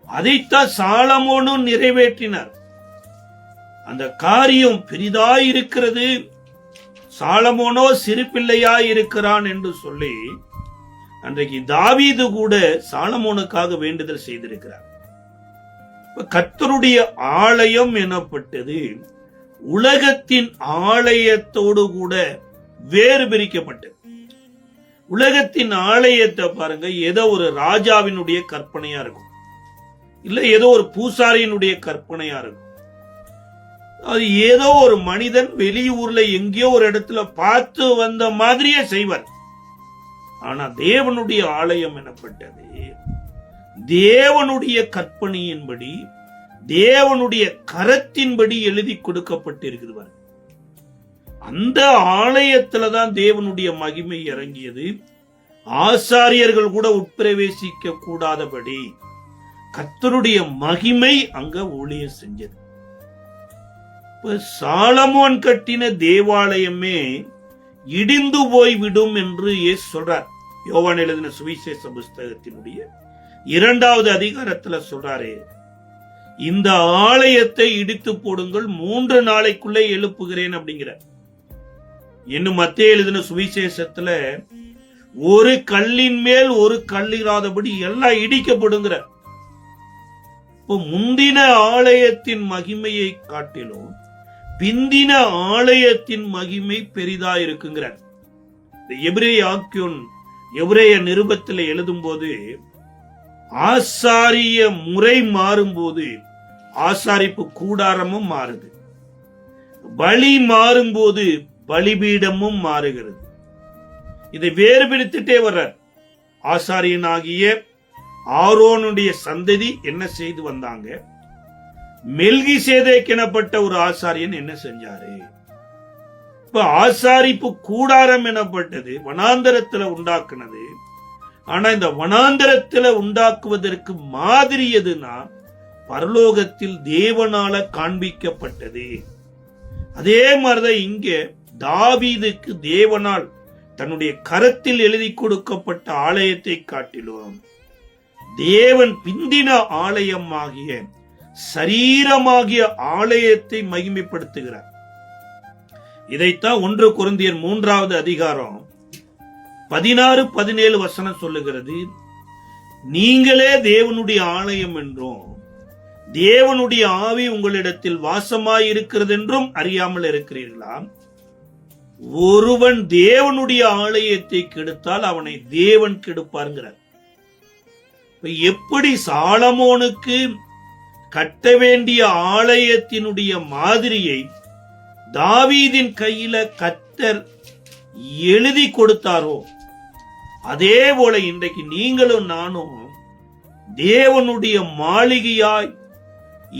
அதைத்தான் சாலமோனும் நிறைவேற்றினார். அந்த காரியம் பெரிதாயிருக்கிறது, சாலமோனோ சிறு பிள்ளையாய் இருக்கிறான் என்று சொல்லி அன்றைக்கு தாவீது கூட சாலமோனுக்காக வேண்டுதல் செய்திருக்கிறார். கர்த்தருடைய ஆலயம் எனப்பட்டது உலகத்தின் ஆலயத்தோடு கூட வேறு பிரிக்கப்பட்டது. உலகத்தின் ஆலயத்தை பாருங்க, ஏதோ ஒரு ராஜாவினுடைய கற்பனையா இருக்கும், இல்ல ஏதோ ஒரு பூசாரியினுடைய கற்பனையா இருக்கும், அது ஏதோ ஒரு மனிதன் வெளியூர்ல எங்கேயோ ஒரு இடத்துல பார்த்து வந்த மாதிரியே செய்வார். ஆனா தேவனுடைய ஆலயம் எனப்பட்டது தேவனுடைய கற்பனையின்படி, தேவனுடைய கரத்தின்படி எழுதி கொடுக்கப்பட்டிருக்கிறது. அந்த ஆலயத்துலதான் தேவனுடைய மகிமை இறங்கியது. ஆசாரியர்கள் கூட உட்பிரவேசிக்க கூடாதபடி கர்த்தருடைய மகிமை அங்க ஊழியம் செஞ்சது. சாலமோன் கட்டின தேவாலயமே இடிந்து போய்விடும் என்று இயேசு சொல்றார். யோவான் எழுதின சுவிசேஷ புஸ்தகத்தினுடைய 2வது அதிகாரத்துல சொல்றாரு, இந்த ஆலயத்தை இடித்து போடுங்கள், 3 நாளைக்குள்ளே எழுப்புகிறேன் அப்படிங்கிற. இன்னும் மத்தேயு எழுதின சுவிசேஷத்துல ஒரு கல்லின் மேல் ஒரு கல்லிராதபடி எல்லாம் இடிக்கப்படுங்கிற. இப்போ முந்தின ஆலயத்தின் மகிமையை காட்டிலும் பிந்தின ஆலயத்தின் மகிமை பெரிதா இருக்குங்கிறார். எபிரேய நிருபத்தில் எழுதும் போது ஆசாரிய முறை மாறும்போது ஆசாரிப்பு கூடாரமும் மாறுது, பலி மாறும்போது பலிபீடமும் மாறுகிறது. இதை வேறுபடுத்திட்டே வர்றார். ஆசாரியனாகிய ஆரோனுடைய சந்ததி என்ன செய்து வந்தாங்க, மெல்கிசேதேக் எனப்பட்ட ஒரு ஆசாரியன் என்ன செஞ்சாரு, இப்ப ஆசாரிப்பு கூடாரம் எனப்பட்டது வனாந்தரத்துல உண்டாக்குனது. ஆனா இந்த வனாந்தரத்துல உண்டாக்குவதற்கு மாதிரி எதுனா பரலோகத்தில் தேவனால காண்பிக்கப்பட்டது. அதே மாதிரிதான் இங்க தாவீதுக்கு தேவனால் தன்னுடைய கரத்தில் எழுதி கொடுக்கப்பட்ட ஆலயத்தை காட்டிலும் தேவன் பிந்தின ஆலயமாகிய சரீரமாகிய ஆலயத்தை மகிமைப்படுத்துகிறார். இதைத்தான் 1 கொரிந்தியர் 3வது அதிகாரம் 16-17 வசனம் சொல்லுகிறது. நீங்களே தேவனுடைய ஆலயம் என்றும் தேவனுடைய ஆவி உங்களிடத்தில் வாசமாய் இருக்கிறது என்றும் அறியாமல் இருக்கிறீர்களா? ஒருவன் தேவனுடைய ஆலயத்தை கெடுத்தால் அவனை தேவன் கெடுப்பார்கிறார். எப்படி சாலமோனுக்கு கட்ட வேண்டிய ஆலயத்தினுடைய மாதிரியை தாவீதின் கையில கர்த்தர் எழுதி கொடுத்தாரோ, அதே போல இன்றைக்கு நீங்களும் நானும் தேவனுடைய மாளிகையாய்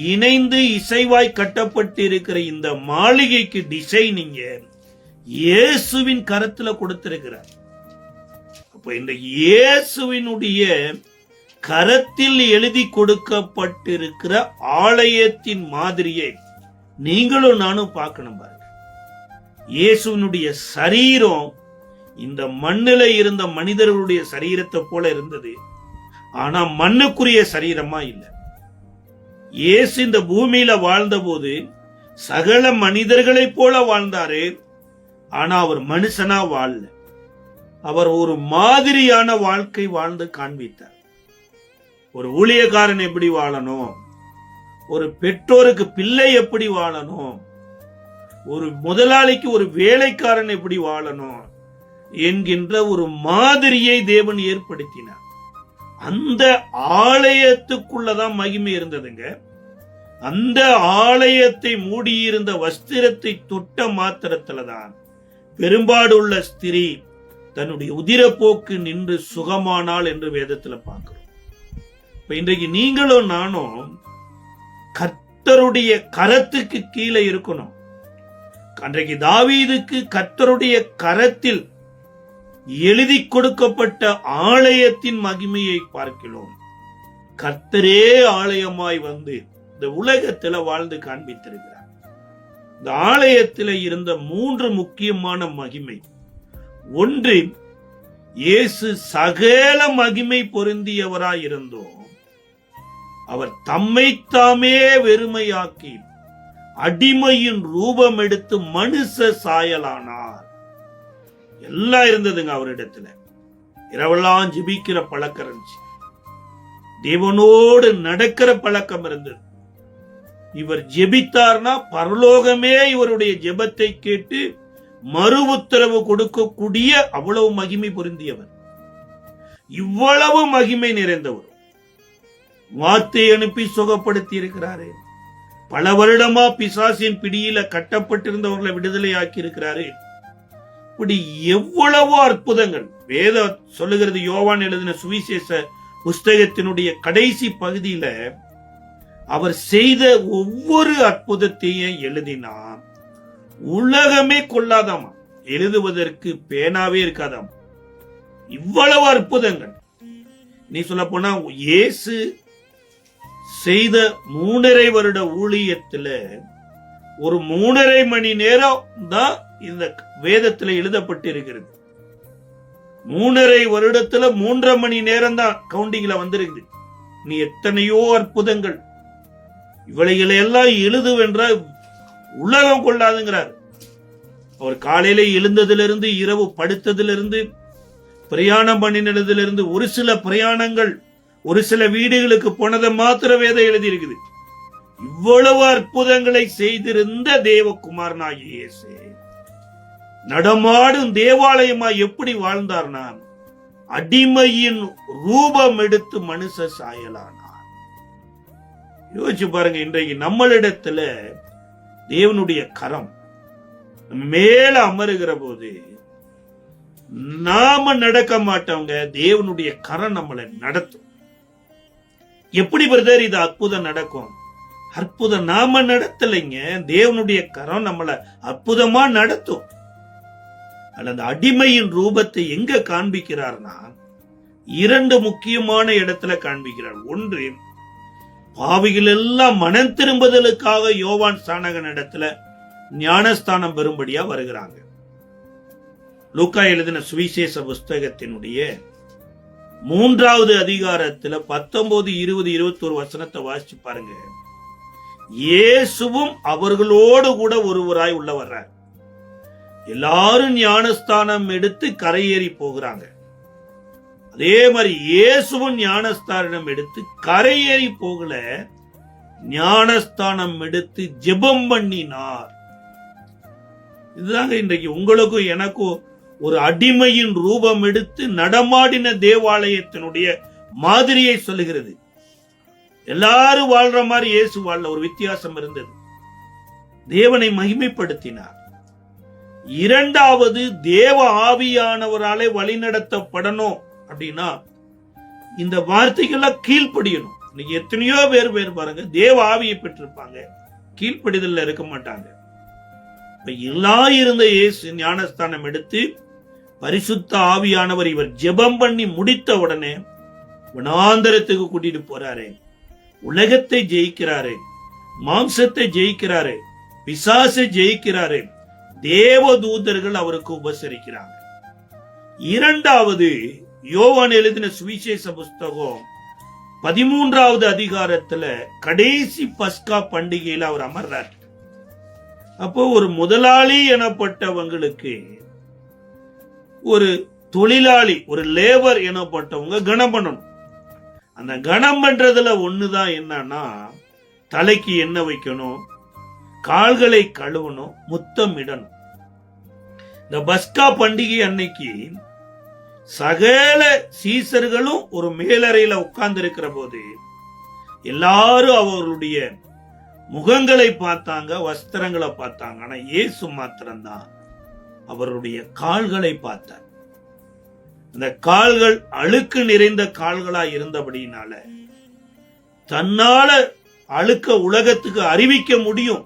இணைந்து இசைவாய் கட்டப்பட்டிருக்கிற இந்த மாளிகைக்கு டிசைனிங்க இயேசுவின் கரத்துல கொடுத்திருக்கிறார். அப்ப இன்றைக்கு இயேசுவினுடைய கரத்தில் எழுதி கொடுக்கப்பட்டிருக்கிற ஆலயத்தின் மாதிரியை நீங்களும் நானும் பார்க்கணும் பாருங்க. இயேசுவினுடைய சரீரம் இந்த மண்ணில இருந்த மனிதர்களுடைய சரீரத்தை போல இருந்தது. ஆனா மண்ணுக்குரிய சரீரமா இல்லை. இயேசு இந்த பூமியில வாழ்ந்த போது சகல மனிதர்களை போல வாழ்ந்தாரு. ஆனா அவர் மனுஷனா வாழல. அவர் ஒரு மாதிரியான வாழ்க்கை வாழ்ந்து காண்பித்தார். ஒரு ஊழியக்காரன் எப்படி வாழணும், ஒரு பெற்றோருக்கு பிள்ளை எப்படி வாழணும், ஒரு முதலாளிக்கு ஒரு வேலைக்காரன் எப்படி வாழணும் என்கின்ற ஒரு மாதிரியை தேவன் ஏற்படுத்தினார். அந்த ஆலயத்துக்குள்ளதான் மகிமை இருந்ததுங்க. அந்த ஆலயத்தை மூடியிருந்த வஸ்திரத்தை தொட்ட மாத்திரத்துலதான் பெரும்பாடுள்ள ஸ்திரீ தன்னுடைய உதிரப்போக்கு நின்று சுகமானாள் என்று வேதத்துல பார்க்கிறோம். இப்ப இன்றைக்கு நீங்களும் நானும் கர்த்தருடைய கரத்துக்கு கீழே இருக்கணும். அன்றைக்கு தாவீதுக்கு கர்த்தருடைய கரத்தில் எழுதி கொடுக்கப்பட்ட ஆலயத்தின் மகிமையை பார்க்கிறோம். கர்த்தரே ஆலயமாய் வந்து இந்த உலகத்துல வாழ்ந்து காண்பித்திருக்கிறார். இந்த ஆலயத்தில் இருந்த 3 முக்கியமான மகிமை. ஒன்று, இயேசு சகல மகிமை பொருந்தியவராய் இருந்தோம். அவர் தம்மைத்தாமே வெறுமையாக்கி அடிமையின் ரூபம் எடுத்து மனுஷ சாயலானார். எல்லாம் இருந்ததுங்க அவரிடத்துல. இரவெல்லாம் ஜெபிக்கிற பழக்கம் இருந்துச்சு. தேவனோடு நடக்கிற பழக்கம் இருந்தது. இவர் ஜெபித்தார்னா பரலோகமே இவருடைய ஜெபத்தை கேட்டு மறு உத்தரவு கொடுக்கக்கூடிய அவ்வளவு மகிமை பொருந்தியவர். இவ்வளவு மகிமை நிறைந்தவர். வார்த்தை அனுப்பி சுகப்படுத்தி இருக்கிறாரு. பல வருடமா பிசாசின் பிடியில கட்டப்பட்டிருந்தவர்களை விடுதலை ஆக்கி இருக்கிறாரு. இப்படி எவ்வளவோ அற்புதங்கள் வேத சொல்லுகிறது. யோவான் எழுதின சுவிசேஷ புஸ்தகத்தினுடைய கடைசி பகுதியில அவர் செய்த ஒவ்வொரு அற்புதத்தையும் எழுதினா உலகமே கொள்ளாதாமா, எழுதுவதற்கு பேனாவே இருக்காதாமா. இவ்வளவு அற்புதங்கள். நீ சொல்ல போனா இயேசு செய்த 3.5 வருட ஊழியத்துல ஒரு 3.5 மணி நேரம் தான் இந்த வேதத்துல எழுதப்பட்டிருக்கிறது. 3.5 வருடத்துல 3.5 மணி நேரம் தான் கவுண்டிங்ல வந்திருக்குது. நீ எத்தனையோ அற்புதங்கள் இவளைகளை எல்லாம் எழுதுவென்றால் உலகம் கொள்ளாதுங்கிறார். அவர் காலையில எழுந்ததிலிருந்து இரவு படுத்ததிலிருந்து பிரயாணம் பண்ணினதிலிருந்து ஒரு சில பிரயாணங்கள் ஒரு சில வீடுகளுக்கு போனதை மாத்திர வேதம் எழுதி இருக்குது. இவ்வளவு அற்புதங்களை செய்திருந்த தேவகுமாரனாகிய இயேசு நடமாடும் தேவாலயமாய் எப்படி வாழ்ந்தார்னா அடிமையின் ரூபம் எடுத்து மனுஷ சாயலானார். யோசிச்சு பாருங்க. இன்றைக்கு நம்மளிடத்துல தேவனுடைய கரம் மேல அமருகிற போது நாம நடக்க மாட்டோங்க, தேவனுடைய கரம் நம்மளை நடத்தும். எப்படி பிரதர் இது அற்புதம் நடக்கும்? அற்புதம் நாம நடத்தலைங்க, தேவனுடைய கரம் நம்மளை அற்புதமா நடத்தும். அல்லது அடிமையின் ரூபத்தை எங்க காண்பிக்கிறார்னா, இரண்டு முக்கியமான இடத்துல காண்பிக்கிறார். ஒன்று, பாவிகள் எல்லாம் மனம் திரும்புதலுக்காக யோவான் ஸ்நானகன் இடத்துல ஞானஸ்தானம் பெறும்படியா வருகிறாங்க. லூக்கா எழுதின சுவிசேஷ புஸ்தகத்தினுடைய 3வது அதிகாரத்துல 19, 20, 21 வசனத்தை வாசிச்சு பாருங்க. இயேசுவும் அவர்களோடு கூட ஒருவராய் உள்ள வர்றார். எல்லாரும் ஞானஸ்தானம் எடுத்து கரையேறி போகிறாங்க. அதே மாதிரி இயேசுவும் ஞானஸ்தானம் எடுத்து கரையேறி போகல, ஞானஸ்தானம் எடுத்து ஜெபம் பண்ணினார். இதுதாங்க இன்றைக்கு உங்களுக்கும் எனக்கும் ஒரு அடிமையின் ரூபம் எடுத்து நடமாடின தேவாலயத்தினுடைய மாதிரியை சொல்லுகிறது. எல்லாரும் வாழ்ற மாதிரி இயேசு வாழ ஒரு வித்தியாசம் இருந்தது. தேவனை மகிமைப்படுத்தினார். இரண்டாவது, தேவ ஆவியானவராலே வழிநடத்தப்படணும் அப்படின்னா இந்த வார்த்தைகள்லாம் கீழ்ப்படியணும். இன்னைக்கு எத்தனையோ பேர் பாருங்க, தேவ ஆவியை பெற்றிருப்பாங்க, கீழ்ப்படிதல்ல இருக்க மாட்டாங்க. எல்லாம் இருந்த இயேசு ஞானஸ்தானம் எடுத்து பரிசுத்த ஆவியானவர் இவர் ஜெபம் பண்ணி முடித்த உடனே வனாந்தரத்துக்கு கூட்டிட்டு போறாரு. உலகத்தை ஜெயிக்கிறாரு, மாம்சத்தை ஜெயிக்கிறாரு, பிசாசை ஜெயிக்கிறாரு. தேவ தூதர்கள் அவருக்கு உபசரிக்கிறாங்க. இரண்டாவது, யோவான் எழுதின சுவிசேஷ புஸ்தகம் 13வது அதிகாரத்துல கடைசி பஸ்கா பண்டிகையில அவர் அமர்றார். அப்போ ஒரு முதலாளி எனப்பட்டவங்களுக்கு ஒரு தொழிலாளி, ஒரு லேபர் எனப்பட்டவங்க கனம் பண்ணணும். அந்த கனம் பண்றதுல ஒண்ணுதான் என்னன்னா, தலைக்கு எண்ணெய் வைக்கணும், கால்களை கழுவணும், முத்தம் இடணும். இந்த பஸ்கா பண்டிகை அன்னைக்கு சகல சீசர்களும் ஒரு மேலறையில உட்கார்ந்து இருக்கிற போது எல்லாரும் அவர்களுடைய முகங்களை பார்த்தாங்க, வஸ்திரங்களை பார்த்தாங்க. ஆனா இயேசு மாத்திரம்தான் அவருடைய கால்களை பார்த்தார். அந்த கால்கள் அழுக்கு நிறைந்த கால்களா இருந்தபடினால தன்னால அழுக்க உலகத்துக்கு அறிவிக்க முடியும்.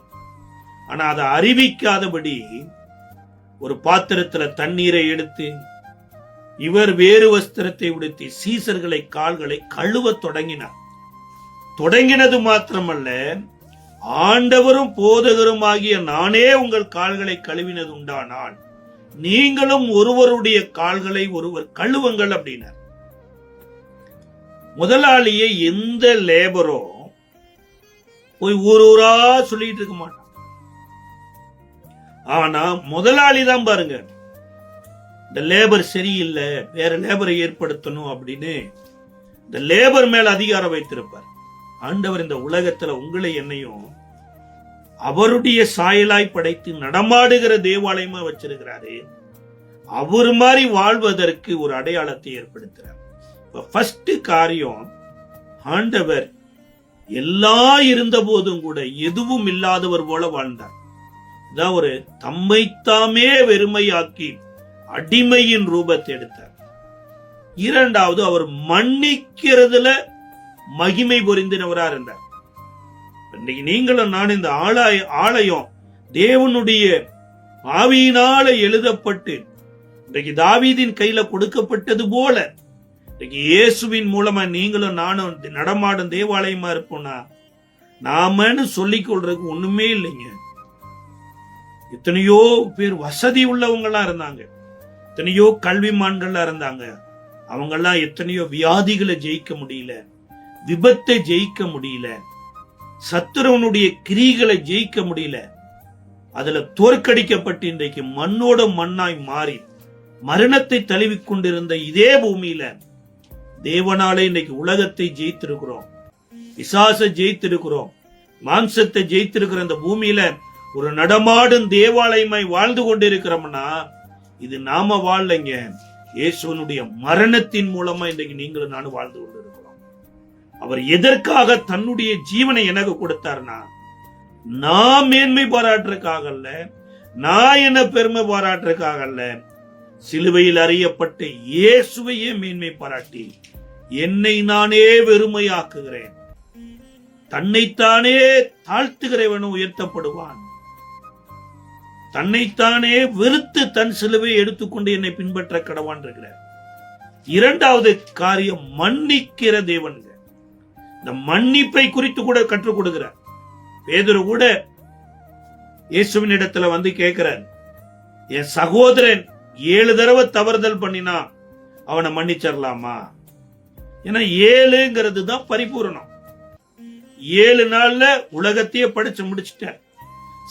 ஆனா அதை அறிவிக்காதபடி ஒரு பாத்திரத்துல தண்ணீரை எடுத்து இவர் வேறு வஸ்திரத்தை உடுத்தி சீசர்களை கால்களை கழுவ தொடங்கினார். தொடங்கினது மாத்திரமல்ல, ஆண்டவரும் போதகரும் ஆகிய நானே உங்கள் கால்களை கழுவினது உண்டானால் நீங்களும் ஒருவருடைய கால்களை ஒருவர் கழுவுங்கள் அப்படின்னார். முதலாளியை எந்த லேபரோ போய் ஊரூரா சொல்லிட்டு இருக்க மாட்டான். ஆனா முதலாளி தான் பாருங்க, இந்த லேபர் சரியில்லை, வேற லேபரை ஏற்படுத்தணும் அப்படின்னு இந்த லேபர் மேல அதிகாரம் வைத்திருப்பார். ஆண்டவர் இந்த உலகத்துல உங்களை என்னையும் அவருடைய சாயலாய் படைத்து நடமாடுகிற தேவாலயமா வச்சிருக்கிறாரு. அவர் மாதிரி வாழ்வதற்கு ஒரு அடையாளத்தை ஏற்படுத்துறார். ஃபர்ஸ்ட் காரியம், ஆண்டவர் எல்லாம் இருந்த போதும் கூட எதுவும் இல்லாதவர் போல வாழ்ந்தார். இதான் ஒரு தம்மைத்தாமே வெறுமையாக்கி அடிமையின் ரூபத்தை எடுத்தார். இரண்டாவது, அவர் மன்னிக்கிறதுல மகிமை பொருந்தினவரா இருந்தார். இன்னைக்கு நீங்களும் நான் இந்த ஆலயம் தேவனுடைய ஆவியினால எழுதப்பட்டு இன்றைக்கு தாவீதின் கையில கொடுக்கப்பட்டது போல இன்னைக்கு இயேசுவின் மூலமா நீங்களும் நானும் நடமாடும் தேவாலயமா இருப்போம்னா நாமன்னு சொல்லிக் கொள்றதுக்கு ஒண்ணுமே இல்லைங்க. எத்தனையோ பேர் வசதி உள்ளவங்களா இருந்தாங்க, எத்தனையோ கல்விமான்களா இருந்தாங்க. அவங்கெல்லாம் எத்தனையோ வியாதிகளை ஜெயிக்க முடியல, விபத்தை ஜெயிக்க முடியல, சத்துருவனுடைய கிரிகளை ஜெயிக்க முடியல. அதுல தோற்கடிக்கப்பட்டு இன்றைக்கு மண்ணோட மண்ணாய் மாறி மரணத்தை தழுவிக் கொண்டிருந்த இதே பூமியில தேவனாலே இன்றைக்கு உலகத்தை ஜெயித்திருக்கிறோம், பிசாசை ஜெயித்திருக்கிறோம், மாம்சத்தை ஜெயித்திருக்கிற இந்த பூமியில ஒரு நடமாடும் தேவாலயமாய் வாழ்ந்து கொண்டிருக்கிறோம்னா இது நாம வாழலைங்க, இயேசுவனுடைய மரணத்தின் மூலமா இன்றைக்கு நீங்களும் நானும் வாழ்ந்து கொண்டிருக்கிறோம். அவர் எதற்காக தன்னுடைய ஜீவனை எனக்கு கொடுத்தார்னா, நான் மேன்மை பாராட்டுறதுக்காக அல்ல, நான் என்ன பெருமை பாராட்டுறதுக்காக அல்ல, சிலுவையில் அறியப்பட்ட இயேசுவையே மேன்மை பாராட்டி என்னை நானே வெறுமையாக்குகிறேன், தன்னைத்தானே தாழ்த்துகிறவனும் உயர்த்தப்படுவான், தன்னைத்தானே வெறுத்து தன் சிலுவையை எடுத்துக்கொண்டு என்னை பின்பற்ற கடவான் இருக்கிறார். இரண்டாவது காரியம் மன்னிக்கிற தேவன். இந்த மன்னிப்பை குறித்து கூட கற்றுக் கொடுக்கிறார். பேதுரு கூட இயேசுவின் இடத்துல வந்து கேட்கிறார், என் சகோதரன் 7 தடவை தவறுதல் பண்ணினா அவனை மன்னிச்சிடலாமா? ஏன்னா 7ங்கிறது தான் பரிபூரணம். 7 நாள்ல உலகத்தையே படிச்சு முடிச்சுட்டார்.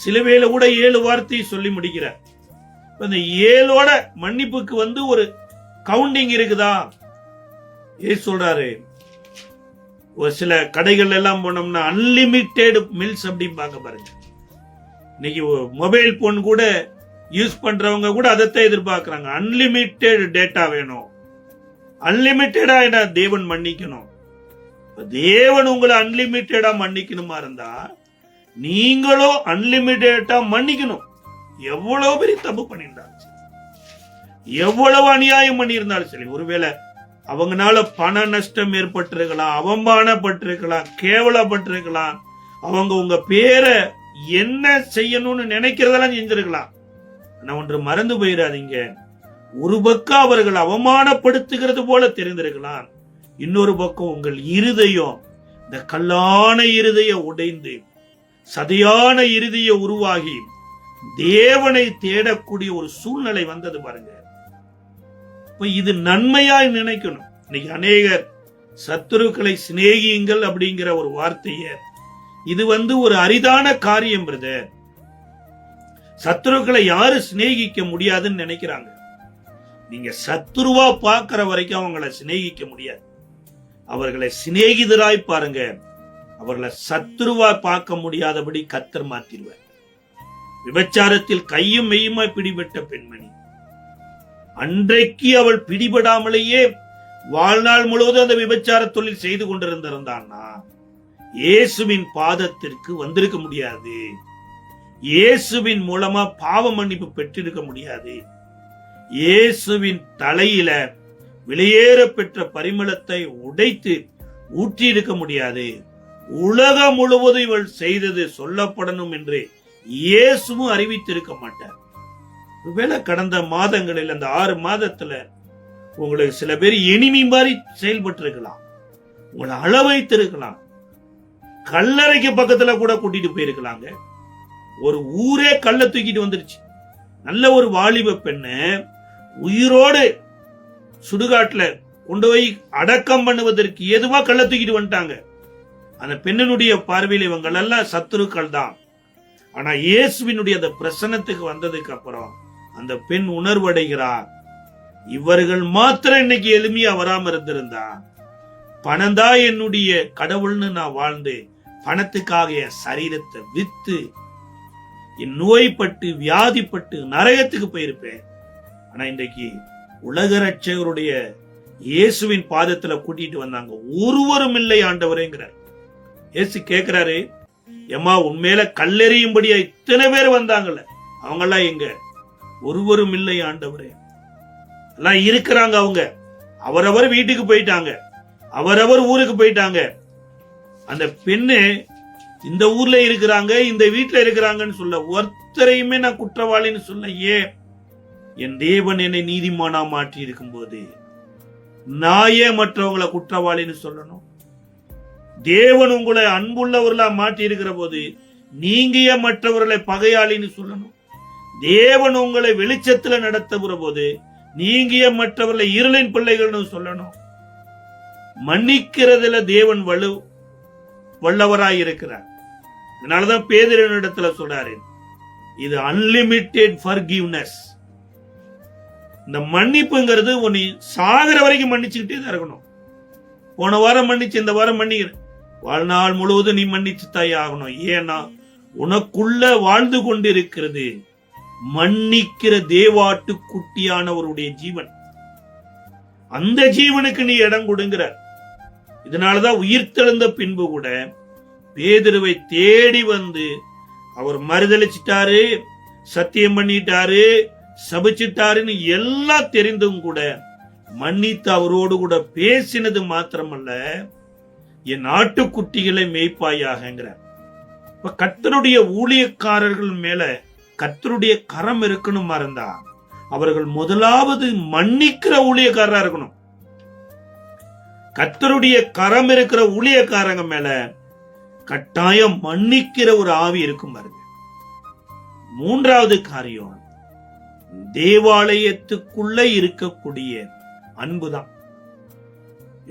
சிலுவையில கூட 7 வார்த்தையை சொல்லி முடிக்கிறார். இந்த 7ஓட மன்னிப்புக்கு ஒரு கவுண்டிங் இருக்குதா? ஏ சொல்றாரு, ஒரு சில கடைகள் எல்லாம் போனோம்னா அன்லிமிட்டெட் மில்ஸ் அப்படிம்பாங்க பாருங்க. இன்னைக்கு மொபைல் போன் கூட யூஸ் பண்றவங்க கூட அதைத்தான் எதிர்பார்க்கிறாங்க. அன்லிமிட்டெட் டேட்டா வேணும். அன்லிமிட்டடா என்ன தேவன் மன்னிக்கணும். தேவன் உங்களை அன்லிமிட்டடா மன்னிக்கணுமா இருந்தா நீங்களும் அன்லிமிட்டடா மன்னிக்கணும். எவ்வளவு பெரிய தப்பு பண்ணியிருந்தாலும் சரி, எவ்வளவு அநியாயம் பண்ணியிருந்தாலும் சரி, ஒருவேளை அவங்கனால பண நஷ்டம் ஏற்பட்டிருக்கலாம், அவமானப்பட்டிருக்கலாம், கேவலப்பட்டிருக்கலாம், அவங்க உங்க பேரை என்ன செய்யணும்னு நினைக்கிறதெல்லாம் செஞ்சிருக்கலாம். ஆனா ஒன்று மறந்து போயிடாதீங்க, ஒரு பக்கம் அவர்கள் அவமானப்படுத்துகிறது போல தெரிந்திருக்கலாம், இன்னொரு பக்கம் உங்கள் இருதயம் இந்த கல்லான இருதயம் உடைந்து சதையான இருதயம் உருவாகி தேவனை தேடக்கூடிய ஒரு சூழ்நிலை வந்தது பாருங்க. இது நன்மையாய் நினைக்கணும். இன்னைக்கு அநேகர் சத்துருக்களை சிநேகியுங்கள் அப்படிங்கிற ஒரு வார்த்தைய, இது ஒரு அரிதான காரியம் பிரதர். சத்துருக்களை யாரு சிநேகிக்க முடியாதுன்னு நினைக்கிறாங்க. நீங்க சத்துருவா பார்க்கிற வரைக்கும் அவங்களை சிநேகிக்க முடியாது. அவர்களை சிநேகிதராய் பாருங்க, அவர்களை சத்துருவா பார்க்க முடியாதபடி கர்த்தர் மாத்திடுவார். விபச்சாரத்தில் கையும் மெய்யுமாய் பிடிபட்ட பெண்மணி, அன்றைக்கு அவள் பிடிபடாமலேயே வாழ்நாள் முழுவதும் அந்த விபச்சார தொழில் செய்து கொண்டிருந்தான்னா இயேசுவின் பாதத்திற்கு வந்திருக்க முடியாது. இயேசுவின் மூலமா பாவ மன்னிப்பு பெற்றிருக்க முடியாது. இயேசுவின் தலையில வெளியேற பெற்ற பரிமளத்தை உடைத்து ஊற்றி இருக்க முடியாது. உலகம் முழுவதும் இவள் செய்தது சொல்லப்படணும் என்று இயேசுவும் அறிவித்திருக்க மாட்டார். ஒருவேளை கடந்த மாதங்களில் அந்த 6 மாதத்துல உங்களுக்கு சில பேர் எனிமி மாதிரி செயல்பட்டு இருக்கலாம், உங்களை அளவைத்திருக்கலாம், கல்லறைக்கு பக்கத்துல கூட கூட்டிட்டு போயிருக்கலாங்க. ஒரு ஊரே கல்ல தூக்கிட்டு வந்துருச்சு. நல்ல ஒரு வாலிப பெண்ணு உயிரோடு சுடுகாட்டுல கொண்டு போய் அடக்கம் பண்ணுவதற்கு ஏதுவா கல்ல தூக்கிட்டு வந்துட்டாங்க. அந்த பெண்ணினுடைய பார்வையில் இவங்கள் எல்லாம் சத்துருக்கள் தான். ஆனா இயேசுவினுடைய அந்த பிரசன்னத்துக்கு வந்ததுக்கு அப்புறம் அந்த பெண் உணர்வடைகிறார். இவர்கள் மாத்திரம் இன்னைக்கு எளிமையா வராம இருந்திருந்தா, பணம்தான் என்னுடைய கடவுள்னு நான் வாழ்ந்து பணத்துக்காக என் சரீரத்தை வித்து என் நோய்பட்டு வியாதிப்பட்டு நரகத்துக்கு போயிருப்பேன். ஆனா இன்றைக்கு உலக ரட்சகருடைய இயேசுவின் பாதத்துல கூட்டிட்டு வந்தாங்க. ஒருவரும் இல்லை ஆண்டவரேங்கிறார். இயேசு கேட்கிறாரு, ஏமா உண்மையில கல்லெறியும்படியா இத்தனை பேர் வந்தாங்கல்ல, அவங்கெல்லாம் எங்க? ஒருவரும் இல்லை ஆண்டவரே. எல்லாம் இருக்கிறாங்க, அவங்க அவரவர் வீட்டுக்கு போயிட்டாங்க, அவரவர் ஊருக்கு போயிட்டாங்க. அந்த பெண்ணு இந்த ஊர்ல இருக்கிறாங்க, இந்த வீட்டுல இருக்கிறாங்கன்னு சொல்ல, ஒருத்தரையுமே நான் குற்றவாளின்னு சொல்ல. ஏன்? என் தேவன் என்னை நீதிமானா மாற்றி இருக்கும் போது நான் ஏன் மற்றவங்களை குற்றவாளின்னு சொல்லணும்? தேவன் உங்களை அன்புள்ளவர்களா மாற்றி இருக்கிற போது நீங்க ஏன் மற்றவர்களை பகையாளின்னு சொல்லணும்? தேவன் உங்களை வெளிச்சத்துல நடத்துகிற போது நீங்க ஏன் மற்றவர்களை இருளின் பிள்ளைகள்னு சொல்லணும்? மன்னிக்கிறதுல தேவன் வல்லவராய் இருக்கிறார். அதனாலதான் பேதுருவினிடத்துல சொல்றாரு, இது அன்லிமிட்டெட் ஃபர்கிவ்னஸ். இந்த மன்னிப்புங்கிறது நீ சாகிற வரைக்கும் மன்னிச்சுக்கிட்டே தான் இருக்கணும். போன வாரம் மன்னிச்சு, இந்த வாரம் மன்னிக்கிறேன், வாழ்நாள் முழுவதும் நீ மன்னிச்சு தாய் ஆகணும். ஏன்னா உனக்குள்ள வாழ்ந்து கொண்டு இருக்கிறது மன்னிக்கிற தேவாட்டு குட்டியானவருடைய ஜீவன். அந்த ஜீவனுக்கு நீ இடம் கொடுங்கிற. இதனாலதான் உயிர்த்தெழுந்த பின்பு கூட பேதுருவை தேடி வந்து அவர் மறுதளிச்சிட்டாரு, சத்தியம் பண்ணிட்டாரு, சபிச்சிட்டாருன்னு எல்லாம் தெரிந்தும் கூட மன்னித்து அவரோடு கூட பேசினது மாத்திரமல்ல, என் ஆட்டுக்குட்டிகளை மேய்ப்பாயாகங்கிற. இப்ப கர்த்தருடைய ஊழியக்காரர்கள் மேல கர்த்தருடைய கரம் இருக்கணும் இருந்தா அவர்கள் முதலாவது மன்னிக்கிற ஊழியக்காரரா இருக்கணும். கர்த்தருடைய கரம் இருக்கிற ஊழியக்காரங்க மேல கட்டாயம் மன்னிக்கிற ஒரு ஆவி இருக்கும் பாருங்க. மூன்றாவது காரியம், தேவாலயத்துக்குள்ள இருக்கக்கூடிய அன்புதான்.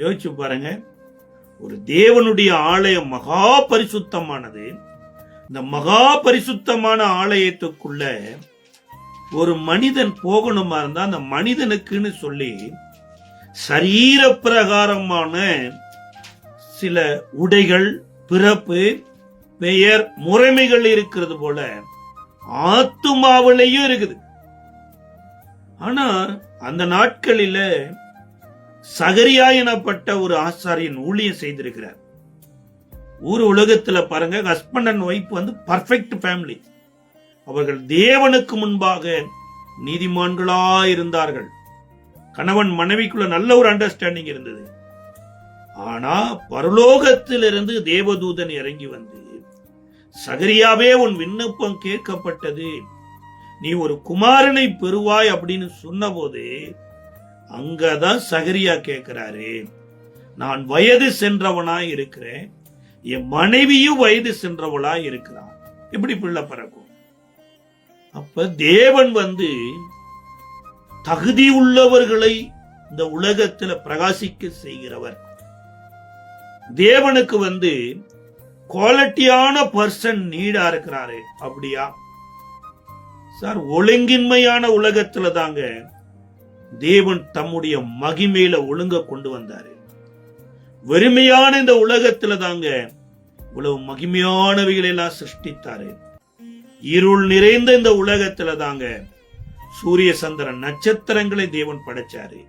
யோசிச்சு பாருங்க, ஒரு தேவனுடைய ஆலயம் மகா பரிசுத்தமானது. இந்த மகா பரிசுத்தமான ஆலயத்துக்குள்ள ஒரு மனிதன் போகணுமா இருந்தா அந்த மனிதனுக்குன்னு சொல்லி சரீர பிரகாரமான சில உடைகள், பிறப்பு, பெயர், முறைமைகள் இருக்கிறது போல ஆத்துமாவிலையும் இருக்குது. ஆனா அந்த நாட்களில சகரியா எனப்பட்ட ஒரு ஆசாரியன் ஊழியம் செய்திருக்கிறார். ஊர் உலகத்துல பாருங்க, husband and wife perfect family. அவர்கள் தேவனுக்கு முன்பாக நீதிமான்களா இருந்தார்கள். கணவன் மனைவிக்குள்ள நல்ல ஒரு அண்டர்ஸ்டாண்டிங் இருந்தது. ஆனா பரலோகத்திலிருந்து தேவதூதன் இறங்கி வந்து, சகரியாவே உன் விண்ணப்பம் கேட்கப்பட்டது, நீ ஒரு குமாரனை பெறுவாய் அப்படின்னு சொன்ன போது அங்கதான் சகரியா கேட்கிறாரு, நான் வயது சென்றவனாய் இருக்கிறேன், என் மனைவியும் வயது சென்றவளாய் இருக்கிறான், எப்படி பிள்ளை பிறக்கும்? அப்ப தேவன் தகுதி உள்ளவர்களை இந்த உலகத்துல பிரகாசிக்க செய்கிறவர். தேவனுக்கு குவாலிட்டியான பர்சன் நீடா இருக்கிறாரு. அப்படியா சார்? ஒழுங்கின்மையான உலகத்துல தாங்க தேவன் தம்முடைய மகிமையில ஒழுங்க கொண்டு வந்தாரு. வெறுமையான இந்த உலகத்துல தாங்க இவ்வளவு மகிமையானவைகளை எல்லாம் சிருஷ்டித்தாரு. இருள் நிறைந்த இந்த உலகத்துல தாங்க சூரிய சந்திரன் நட்சத்திரங்களை தேவன் படைச்சாரு.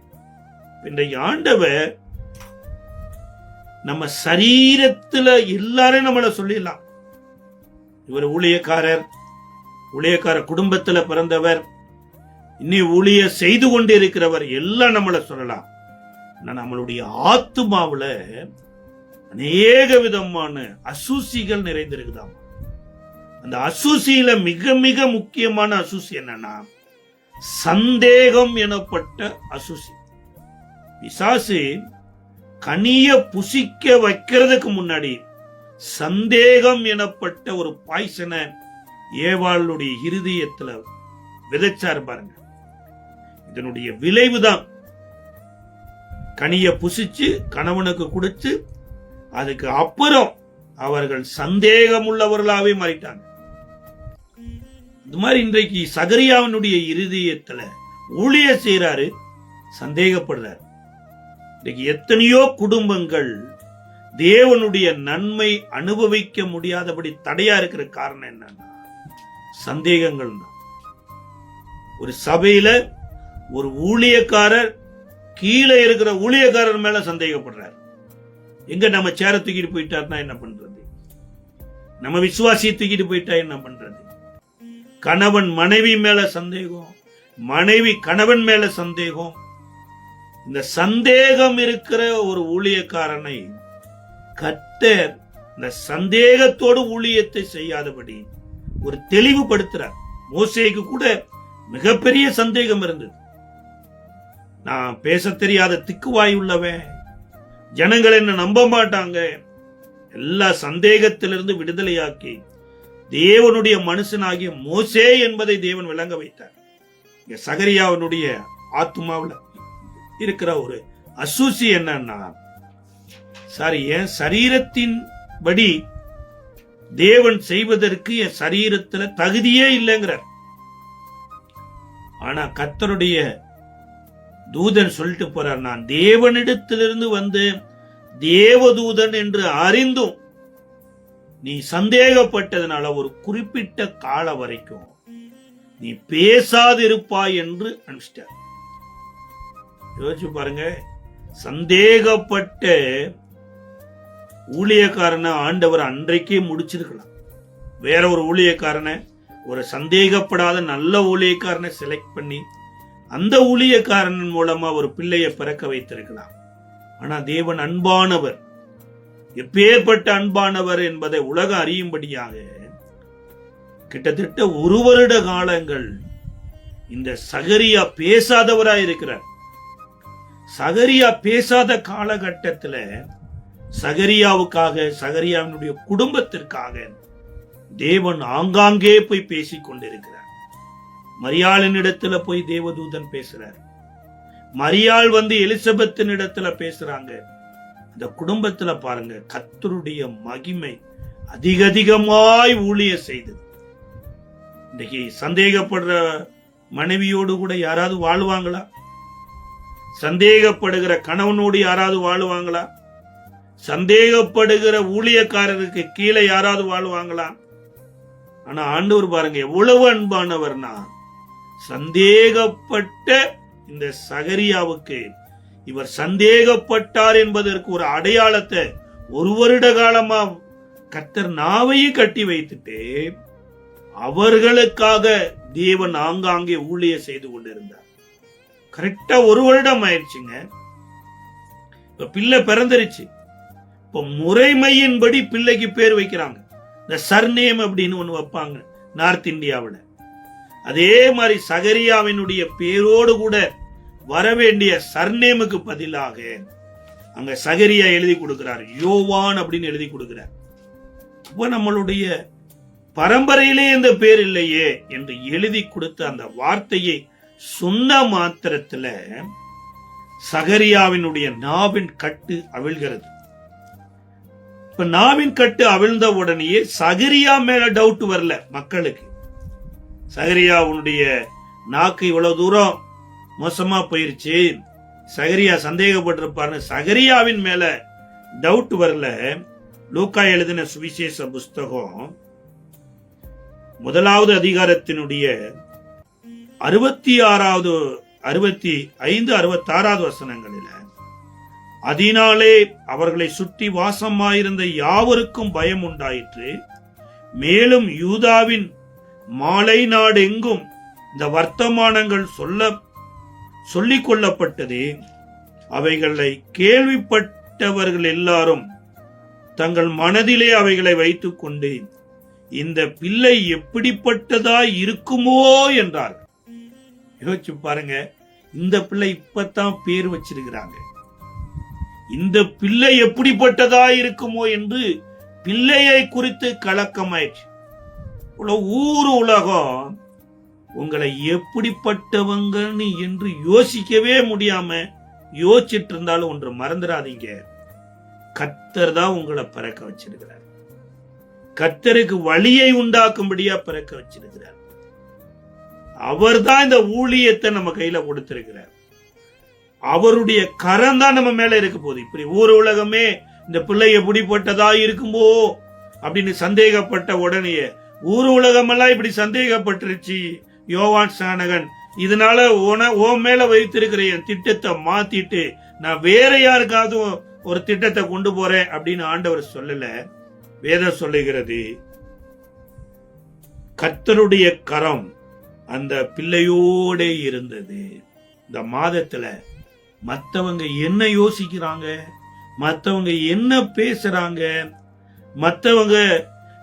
இன்றைக்கு ஆண்டவர் நம்ம சரீரத்துல எல்லாரும் நம்மள சொல்லிடலாம், இவர் ஊழியக்காரர், ஊழியக்கார குடும்பத்துல பிறந்தவர், இன்னி ஊழிய செய்து கொண்டிருக்கிறவர், எல்லாம் நம்மள சொல்லலாம். நம்மளுடைய ஆத்துமாவுல அநேக விதமான அசூசிகள் நிறைந்திருக்குதாம். அந்த அசூசியில மிக மிக முக்கியமான அசூசி என்னன்னா சந்தேகம் எனப்பட்ட அசூசி. பிசாசு கனிய புசிக்க வைக்கிறதுக்கு முன்னாடி சந்தேகம் எனப்பட்ட ஒரு பாய்சனை ஏவாளுடைய இருதயத்துல விதைச்சாரு பாருங்க. இதனுடைய விளைவுதான் கனிய புசிச்சு கணவனுக்கு கொடுத்து அதுக்கு அப்புறம் அவர்கள் சந்தேகம் உள்ளவர்களாவே மாறிட்டாங்க. இது மாதிரி இன்றைக்கு சகரியாவினுடைய இருதயத்துல ஊழிய செய்யறாரு, சந்தேகப்படுறாரு. இன்றைக்கு எத்தனையோ குடும்பங்கள் தேவனுடைய நன்மை அனுபவிக்க முடியாதபடி தடையா இருக்கிற காரணம் என்னன்னா சந்தேகங்கள் தான். ஒரு சபையில ஒரு ஊழியக்காரர் கீழே இருக்கிற ஊழியக்காரர் மேல சந்தேகப்படுறார். எங்க நம்ம சேர தூக்கிட்டு போயிட்டாருன்னா என்ன பண்றது? நம்ம விசுவாசியை தூக்கிட்டு போயிட்டா என்ன பண்றது? கணவன் மனைவி மேல சந்தேகம், மனைவி கணவன் மேல சந்தேகம். இந்த சந்தேகம் இருக்கிற ஒரு ஊழியக்காரனை கர்த்தர் இந்த சந்தேகத்தோடு ஊழியத்தை செய்யாதபடி ஒரு தெளிவுபடுத்துறார். மோசேக்கு கூட மிகப்பெரிய சந்தேகம் இருந்தது. நான் பேச தெரியாத திக்குவாய் உள்ளவன், ஜனங்கள் என்ன நம்ப மாட்டாங்க. எல்லா சந்தேகத்திலிருந்து விடுதலையாக்கி தேவனுடைய மனுஷனாகிய மோசே என்பதை தேவன் விளங்க வைத்தார். இங்க சகரியாவினுடைய ஆத்மாவில் இருக்கிற ஒரு அசூசி என்னன்னா, சாரி, என் சரீரத்தின் படி தேவன் செய்வதற்கு என் சரீரத்துல தகுதியே இல்லைங்கிறார். ஆனா கர்த்தருடைய தூதன் சொல்லிட்டு போறார், நான் தேவனிடத்திலிருந்து வந்து தேவதூதன் என்று அறிந்தும் நீ சந்தேகப்பட்டதனால ஒரு குறிப்பிட்ட கால வரைக்கும் நீ பேசாதிருப்பாய் என்று அனுப்பிச்சிட்டார். யோசிச்சு பாருங்க, சந்தேகப்பட்ட ஊழியக்காரனை ஆண்டவர் அன்றைக்கே முடிச்சிருக்கலாம். வேற ஒரு ஊழியக்காரனை, ஒரு சந்தேகப்படாத நல்ல ஊழியக்காரனை செலக்ட் பண்ணி அந்த ஊழியக்காரன் மூலமா ஒரு பிள்ளையை பிறக்க வைத்திருக்கலாம். ஆனா தேவன் அன்பானவர், எப்பேற்பட்ட அன்பானவர் என்பதை உலகம் அறியும்படியாக கிட்டத்தட்ட 1 வருட காலங்கள் இந்த சகரியா பேசாதவராய் இருக்கிறார். சகரியா பேசாத காலகட்டத்தில் சகரியாவுக்காக, சகரியாவினுடைய குடும்பத்திற்காக தேவன் ஆங்காங்கே போய் பேசிக் கொண்டிருக்கிறார். மரியாளின் இடத்துல போய் தேவதூதன் பேசுறார். மரியாள் வந்து எலிசபெத்தின் இடத்துல பேசுறாங்க. இந்த குடும்பத்துல பாருங்க, கர்த்தருடைய மகிமை அதிகமாய் ஊழிய செய்தது. இன்னைக்கு சந்தேகப்படுற மனைவியோடு கூட யாராவது வாழுவாங்களா? சந்தேகப்படுகிற கணவனோடு யாராவது வாழுவாங்களா? சந்தேகப்படுகிற ஊழியக்காரருக்கு கீழே யாராவது வாழுவாங்களா? ஆனா ஆண்டவர் பாருங்க எவ்வளவு அன்பானவர்னா, சந்தேகப்பட்ட இந்த சகரியாவுக்கு இவர் சந்தேகப்பட்டார் என்பதற்கு ஒரு அடையாளத்தை 1 வருட காலமா கர்த்தர் நாவையும் கட்டி வைத்துட்டு அவர்களுக்காக தேவன் ஆங்காங்கே ஊழிய செய்து கொண்டிருந்தார். கரெக்டா 1 வருடம் ஆயிடுச்சுங்க. இப்ப பிள்ளை பிறந்துருச்சு. இப்ப முறைமையின்படி பிள்ளைக்கு பேர் வைக்கிறாங்க. இந்த சர்நேம் அப்படின்னு ஒண்ணு வைப்பாங்க நார்த் இந்தியாவில். அதே மாதிரி சகரியாவினுடைய பேரோடு கூட வரவேண்டிய சர்நேமுக்கு பதிலாக அங்க சகரியா எழுதி கொடுக்கிறார், யோவான் அப்படின்னு எழுதி கொடுக்கிறார். அப்ப நம்மளுடைய பரம்பரையிலே இந்த பேர் இல்லையே என்று எழுதி கொடுத்த அந்த வார்த்தையை சொன்ன மாத்திரத்துல சகரியாவினுடைய நாவின் கட்டு அவிழ்கிறது. இப்ப நாவின் கட்டு அவிழ்ந்த உடனேயே சகரியா மேல டவுட் வரல மக்களுக்கு. சகரியாவுடைய நாக்கு இவ்வளவு தூரம் மோசமா போயிருச்சு, சகரியா சந்தேகப்பட்டிருப்பார்னு சகரியாவின் மேல டவுட் வரல. லூக்கா எழுதின சுவிசேஷ புஸ்தகம் 1வது அதிகாரத்தினுடைய 65, 66 வசனங்களில, அதனாலே அவர்களை சுற்றி வாசமாயிருந்த யாவருக்கும் பயம் உண்டாயிற்று. மேலும் யூதாவின் மாலை நாடு எங்கும் இந்த வர்த்தமானங்கள் சொல்லிக் கொள்ளப்பட்டது. அவைகளை கேள்விப்பட்டவர்கள் எல்லாரும் தங்கள் மனதிலே அவைகளை வைத்துக் கொண்டு இந்த பிள்ளை எப்படிப்பட்டதா இருக்குமோ என்றார். யோசிச்சு பாருங்க, இந்த பிள்ளை இப்பதான் பேர் வச்சிருக்கிறாங்க. இந்த பிள்ளை எப்படிப்பட்டதா இருக்குமோ என்று பிள்ளையை குறித்து கலக்கமாயிடுச்சு. ஊர் உலகம் உங்களை எப்படிப்பட்டவங்கன்னு என்று யோசிக்கவே முடியாம யோசிச்சுட்டு இருந்தாலும் ஒன்று மறந்துடாதீங்க, கர்த்தர் தான் உங்களை பிறக்க வச்சிருக்கிறார். கர்த்தருக்கு வழியை உண்டாக்கும்படியா பிறக்க வச்சிருக்கிறார். அவர் தான் இந்த ஊழியத்தை நம்ம கையில கொடுத்திருக்கிறார். அவருடைய கரம் தான் நம்ம மேல இருக்க போகுது. இப்படி ஊர் உலகமே இந்த பிள்ளை எப்படிப்பட்டதா இருக்குமோ அப்படின்னு சந்தேகப்பட்ட உடனே ஊர் உலகம் எல்லாம் இப்படி சந்தேகப்பட்டுருச்சு. யோவான் ஸ்நானகன் இதனால ஓ மேல வைத்திருக்கிற என் திட்டத்தை மாத்திட்டு நான் வேற யாருக்காவது ஒரு திட்டத்தை கொண்டு போறேன் அப்படின்னு ஆண்டவர் சொல்லல. வேதம் சொல்லுகிறது, கர்த்தருடைய கரம் அந்த பிள்ளையோட இருந்தது. இந்த மாதத்துல மத்தவங்க என்ன யோசிக்கிறாங்க, மத்தவங்க என்ன பேசுறாங்க, மத்தவங்க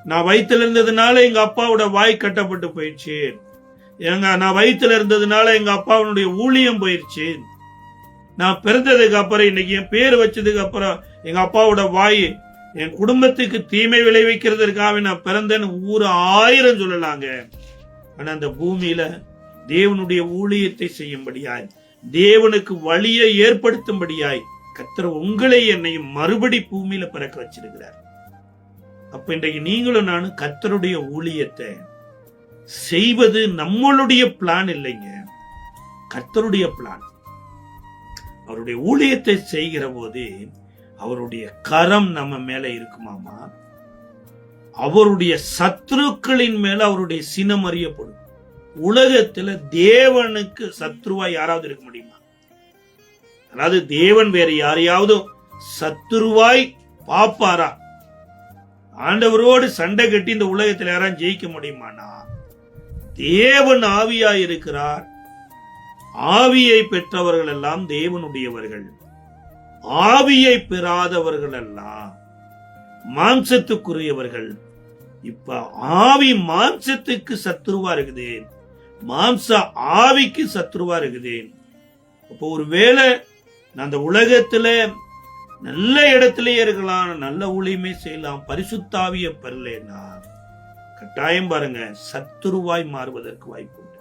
நான் வயிற்றுல இருந்ததுனால எங்க அப்பாவோட வாய் கட்டப்பட்டு போயிடுச்சு, நான் வயிற்றுல இருந்ததுனால எங்க அப்பாவுடைய ஊழியம் போயிடுச்சு, நான் பிறந்ததுக்கு அப்புறம் இன்னைக்கு என் பேர் வச்சதுக்கு அப்புறம் எங்க அப்பாவோட வாய் என் குடும்பத்துக்கு தீமை விளைவிக்கிறதுக்காக நான் பிறந்தேன்னு 1000 சொல்லலாங்க. ஆனா அந்த பூமியில தேவனுடைய ஊழியத்தை செய்யும்படியாய், தேவனுக்கு வழியை ஏற்படுத்தும்படியாய் கர்த்தர் உங்களை என்னையும் மறுபடி பூமியில பிறக்க வச்சிருக்கிறார். அப்ப இன்றைக்கு நீங்களும் நானும் கர்த்தருடைய ஊழியத்தை செய்வது நம்மளுடைய பிளான் இல்லைங்க, கர்த்தருடைய பிளான். அவருடைய ஊழியத்தை செய்கிற போது அவருடைய கரம் நம்ம மேல இருக்குமாமா. அவருடைய சத்துருக்களின் மேல அவருடைய சினம் அறியப்படும். உலகத்துல தேவனுக்கு சத்ருவா யாராவது இருக்க முடியுமா? அதாவது தேவன் வேற யாரையாவது சத்துருவாய் பாப்பாரா? ஆண்டவரோடு சண்டை கட்டி இந்த உலகத்தில் யாராவது ஜெயிக்க முடியுமானா? தேவன் ஆவியா இருக்கிறார். ஆவியை பெற்றவர்கள் எல்லாம் தேவனுடையவர்கள், ஆவியை பெறாதவர்கள் எல்லாம் மாம்சத்துக்குரியவர்கள். இப்ப ஆவி மாம்சத்துக்கு சத்துருவா இருக்குது, மாம்ச ஆவிக்கு சத்துருவா இருக்குது. அப்போ ஒருவேளை நான் அந்த உலகத்துல நல்ல இடத்திலேயே இருக்கலாம், நல்ல ஊழியமே செய்யலாம், பரிசுத்தாவிய பெறலைன்னா கட்டாயம் பாருங்க சத்துருவாய் மாறுவதற்கு வாய்ப்பு உண்டு.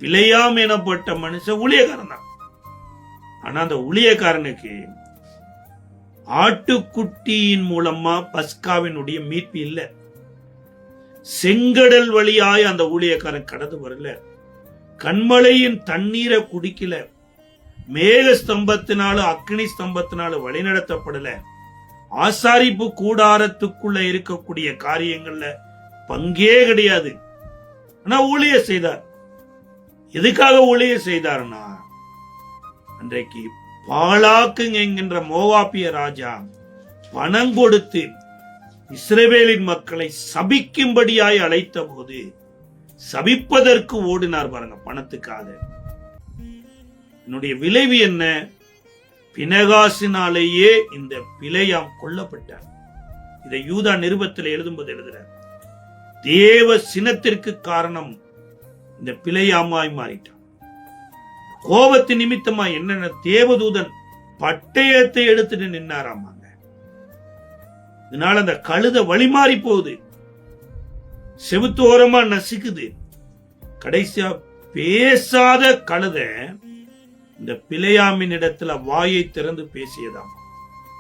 பிழையாம் எனப்பட்ட மனுஷன் ஊழியக்காரன் தான். ஆனா அந்த ஊழியக்காரனுக்கு ஆட்டுக்குட்டியின் மூலமா பஸ்காவினுடைய மீட்பு இல்லை. செங்கடல் வழியாய் அந்த ஊழியக்காரன் கடந்து வரல, கண்மலையின் தண்ணீரை குடிக்கல, மேக ஸ்தம்பத்தினாலும் அக்னி ஸ்தம்பத்தினாலும் வழிநடத்தப்படல, ஆசாரிப்பு கூடாரத்துக்குள்ள இருக்கக்கூடிய காரியங்கள்ல பங்கே கிடையாது. ஆனா ஊழிய செய்தார். எதுக்காக ஊழிய செய்தார்னா, அன்றைக்கு பாலாக்கு என்கின்ற மோவாபிய ராஜா பணம் கொடுத்து இஸ்ரவேலின் மக்களை சபிக்கும்படியாய் அழைத்த போது சபிப்பதற்கு ஓடினார் பாருங்க பணத்துக்காக. என்னுடைய விளைவு என்ன? பினகாசினாலேயே இந்த பிழையாம் கொல்லப்பட்டார். இதை யூதா நிருபத்தில் எழுதும்போது எழுதுறார், தேவ சினத்திற்கு காரணம் இந்த பிழையாமாய் மாறிட்டான். கோபத்து நிமித்தமா என்னென்ன தேவதூதன் பட்டயத்தை எடுத்துட்டு நின்னாராமாங்க. இதனால அந்த கழுத வழிமாறி போகுது, செவுத்தோரமா நசுக்குது. கடைசியா பேசாத கழுத இந்த பிழையாமின் இடத்துல வாயை திறந்து பேசியதாம்.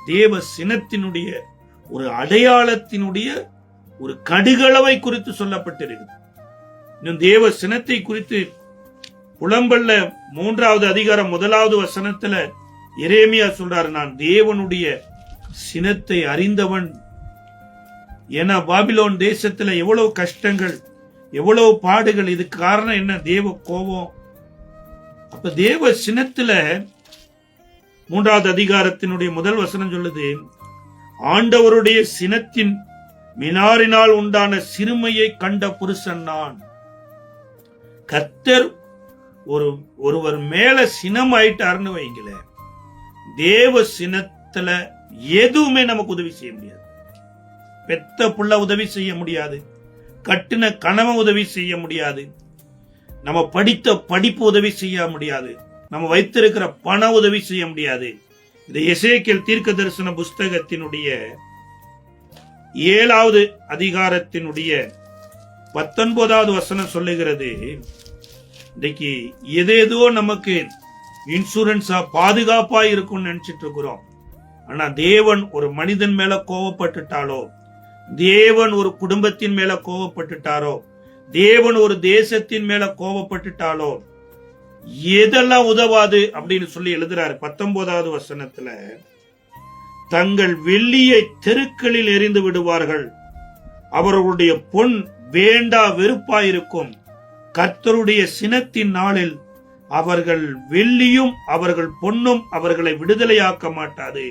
தேவ சினத்தினுடைய ஒரு அடையாளத்தினுடைய ஒரு கடுகளவை குறித்து சொல்லப்பட்டிருக்குது. இன்னும் தேவ சினத்தை குறித்து புலம்பல்ல 3வது அதிகாரம் 1வது வசனத்துல எரேமியா சொல்றாரு, நான் தேவனுடைய சினத்தை அறிந்தவன். ஏன்னா பாபிலோன் தேசத்துல எவ்வளவு கஷ்டங்கள், எவ்வளவு பாடுகள். இதுக்கு காரணம் என்ன? தேவ கோபம். அப்ப தேவ சினத்துல 3வது அதிகாரத்தினுடைய 1 வசனம் சொல்லுது, ஆண்டவருடைய சினத்தின் மினாரினால் உண்டான சிறுமையை கண்ட புருஷன் நான். கர்த்தர் ஒருவர் மேல சினம் ஆயிட்டாருன்னு வைங்கள, தேவ சினத்துல எதுவுமே நமக்கு உதவி செய்ய முடியாது. பெத்த புள்ள உதவி செய்ய முடியாது, கட்டின கணவன் உதவி செய்ய முடியாது, நம்ம படித்த படிப்பு உதவி செய்ய முடியாது, நம்ம வைத்திருக்கிற பண உதவி செய்ய முடியாது. இந்த எசேக்கியேல் தீர்க்க தரிசன புஸ்தகத்தினுடைய 7வது அதிகாரத்தினுடைய 19வது வசனம் சொல்லுகிறது, இன்னைக்கு எதேதோ நமக்கு இன்சூரன்ஸா பாதுகாப்பா இருக்கும்னு நினைச்சிட்டு இருக்கிறோம். ஆனா தேவன் ஒரு மனிதன் மேல கோவப்பட்டுட்டாலோ, தேவன் ஒரு குடும்பத்தின் மேல கோவப்பட்டுட்டாரோ, தேவன் ஒரு தேசத்தின் மேல கோவப்பட்டுட்டாலோ எதெல்லாம் உதவாது அப்படின்னு சொல்லி எழுதுறாரு. 19வது வசனத்துல, தங்கள் வெள்ளியை தெருக்களில் எறிந்து விடுவார்கள், அவர்களுடைய பொன் வேண்டா வெறுப்பாயிருக்கும். கர்த்தருடைய சினத்தின் நாளில் அவர்கள் வெள்ளியும் அவர்கள் பொன்னும் அவர்களை விடுதலையாக்க மாட்டாது.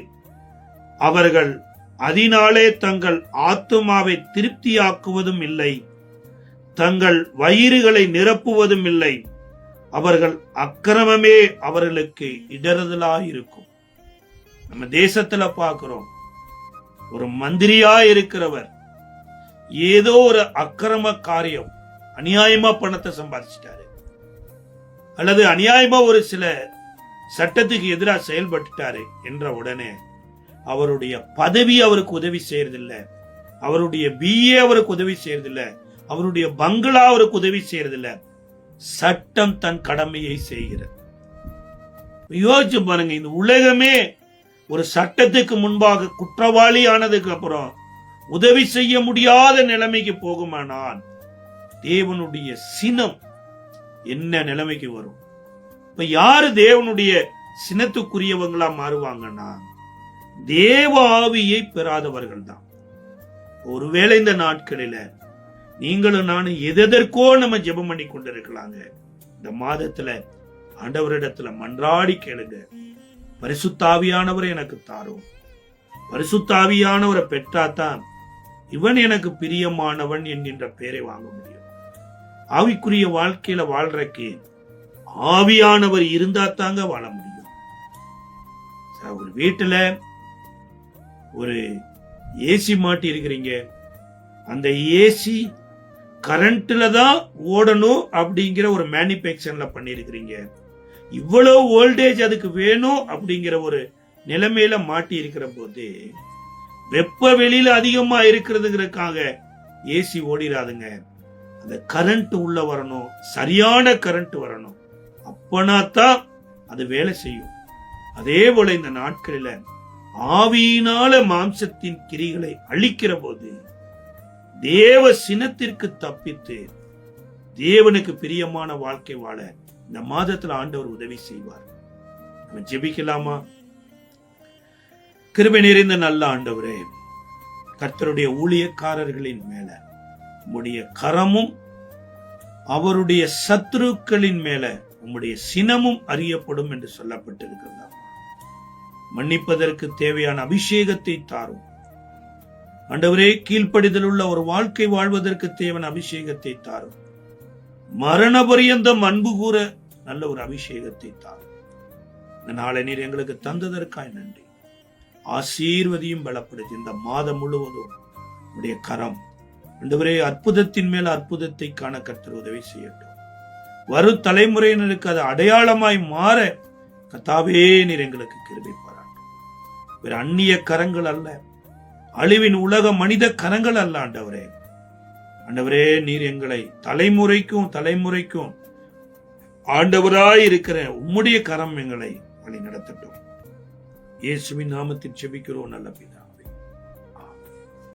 அவர்கள் அதனாலே தங்கள் ஆத்துமாவை திருப்தியாக்குவதும் இல்லை, தங்கள் வயிறுகளை நிரப்புவதும் இல்லை. அவர்கள் அக்கிரமமே அவர்களுக்கு இடறுதலாயிருக்கும். நம்ம தேசத்துல பார்க்கிறோம், ஒரு மந்திரியா இருக்கிறவர் ஏதோ ஒரு அக்கிரம காரியம், அநியாயமா பணத்தை சம்பாதிச்சிட்டாரு, அல்லது அநியாயமா ஒரு சில சட்டத்துக்கு எதிராக செயல்பட்டுட்டாரு என்ற உடனே அவருடைய பதவி அவருக்கு உதவி செய்யறதில்லை, அவருடைய பிஏ அவருக்கு உதவி செய்யறதில்லை, அவருடைய பங்களா அவருக்கு உதவி செய்யறதில்லை. சட்டம் தன் கடமையை செய்கிறது. யோசிச்சு பாருங்க, இந்த உலகமே ஒரு சட்டத்துக்கு முன்பாக குற்றவாளி ஆனதுக்கு அப்புறம் உதவி செய்ய முடியாத நிலைமைக்கு போகுமானால் தேவனுடைய சினம் என்ன நிலைமைக்கு வரும்? இப்ப யாரு தேவனுடைய சினத்துக்குரியவங்களா மாறுவாங்கன்னா தேவ ஆவியை பெறாதவர்கள் தான். ஒருவேளை இந்த நாட்களில நீங்களும் நானும் எதற்கோ நம்ம ஜெபம் பண்ணி கொண்டிருக்கலாங்க. இந்த மாதத்துல ஆண்டவரிடத்துல மன்றாடி கேளுங்க, பரிசுத்தாவியானவரை எனக்கு தாரும். பரிசுத்தாவியானவரை பெற்றாதான் இவன் எனக்கு பிரியமானவன் என்கின்ற பெயரை வாங்க முடியும். ஆவிக்குரிய வாழ்க்கையில வாழ்றக்கு ஆவியானவர் இருந்தா தாங்க வாழ முடியும். ஒரு வீட்டுல ஒரு ஏசி மாட்டி இருக்கிறீங்க, அந்த ஏசி கரண்ட்ல தான் ஓடணும் அப்படிங்கிற ஒரு மேனுபேக்சர்ல பண்ணிருக்கிறீங்க. இவ்வளவு வோல்டேஜ் அதுக்கு வேணும் அப்படிங்கிற ஒரு நிலைமையில மாட்டி இருக்கிற போது வெப்ப வெளியில அதிகமா இருக்கிறதுங்கிறதுக்காக ஏசி ஓடிடாதுங்க. அந்த கரண்ட் உள்ள வரணும், சரியான கரண்ட் வரணும், அப்பனாத்தான் அது வேலை செய்யும். அதே போல இந்த நாட்களில ஆவியினால மாம்சத்தின் கிரிகளை அழிக்கிற போது தேவ சினத்திற்கு தப்பித்து தேவனுக்கு பிரியமான வாழ்க்கை வாழ இந்த மாதத்துல ஆண்டவர் உதவி செய்வார். நம்ம ஜெபிக்கலாமா? கிருபை நிறைந்த நல்ல ஆண்டவரே, கர்த்தருடைய ஊழியக்காரர்களின் மேல உம்முடைய கரமும் அவருடைய சத்துருக்களின் மேல உம்முடைய சினமும் அறியப்படும் என்று சொல்லப்பட்டிருக்கிறது. மன்னிப்பதற்கு தேவையான அபிஷேகத்தை தாரும் ஆண்டவரே. கீழ்ப்படிதல் உள்ள ஒரு வாழ்க்கை வாழ்வதற்கு தேவையான அபிஷேகத்தை தாரும். மரண பரியந்தம் அன்பு கூற நல்ல ஒரு அபிஷேகத்தை தாரும். இந்த நாளை நீர் எங்களுக்கு தந்ததற்காய் நன்றி. ஆசீர்வதியும் பலப்படுத்தி இந்த மாதம் முழுவதும் உடைய கரம் ஆண்டவரே அற்புதத்தின் மேல அற்புதத்தை காண கர்த்தர் உதவி செய்யட்டும். வரும் தலைமுறையினருக்கு அது அடையாளமாய் மாற கர்த்தாவே நீர் எங்களுக்கு கிருபை பாராட்டும். வேற அந்நிய கரங்கள் அல்ல, அழிவின் உலக மனித கரங்கள் அல்ல ஆண்டவரே. ஆண்டவரே நீர் எங்களை தலைமுறைக்கும் ஆண்டவராய் இருக்கிற உம்முடைய கரம் எங்களை வழி நடத்தட்டும். இயேசுவின் நாமத்தில் ஜெபிக்கிறோம் நல்ல பிதா.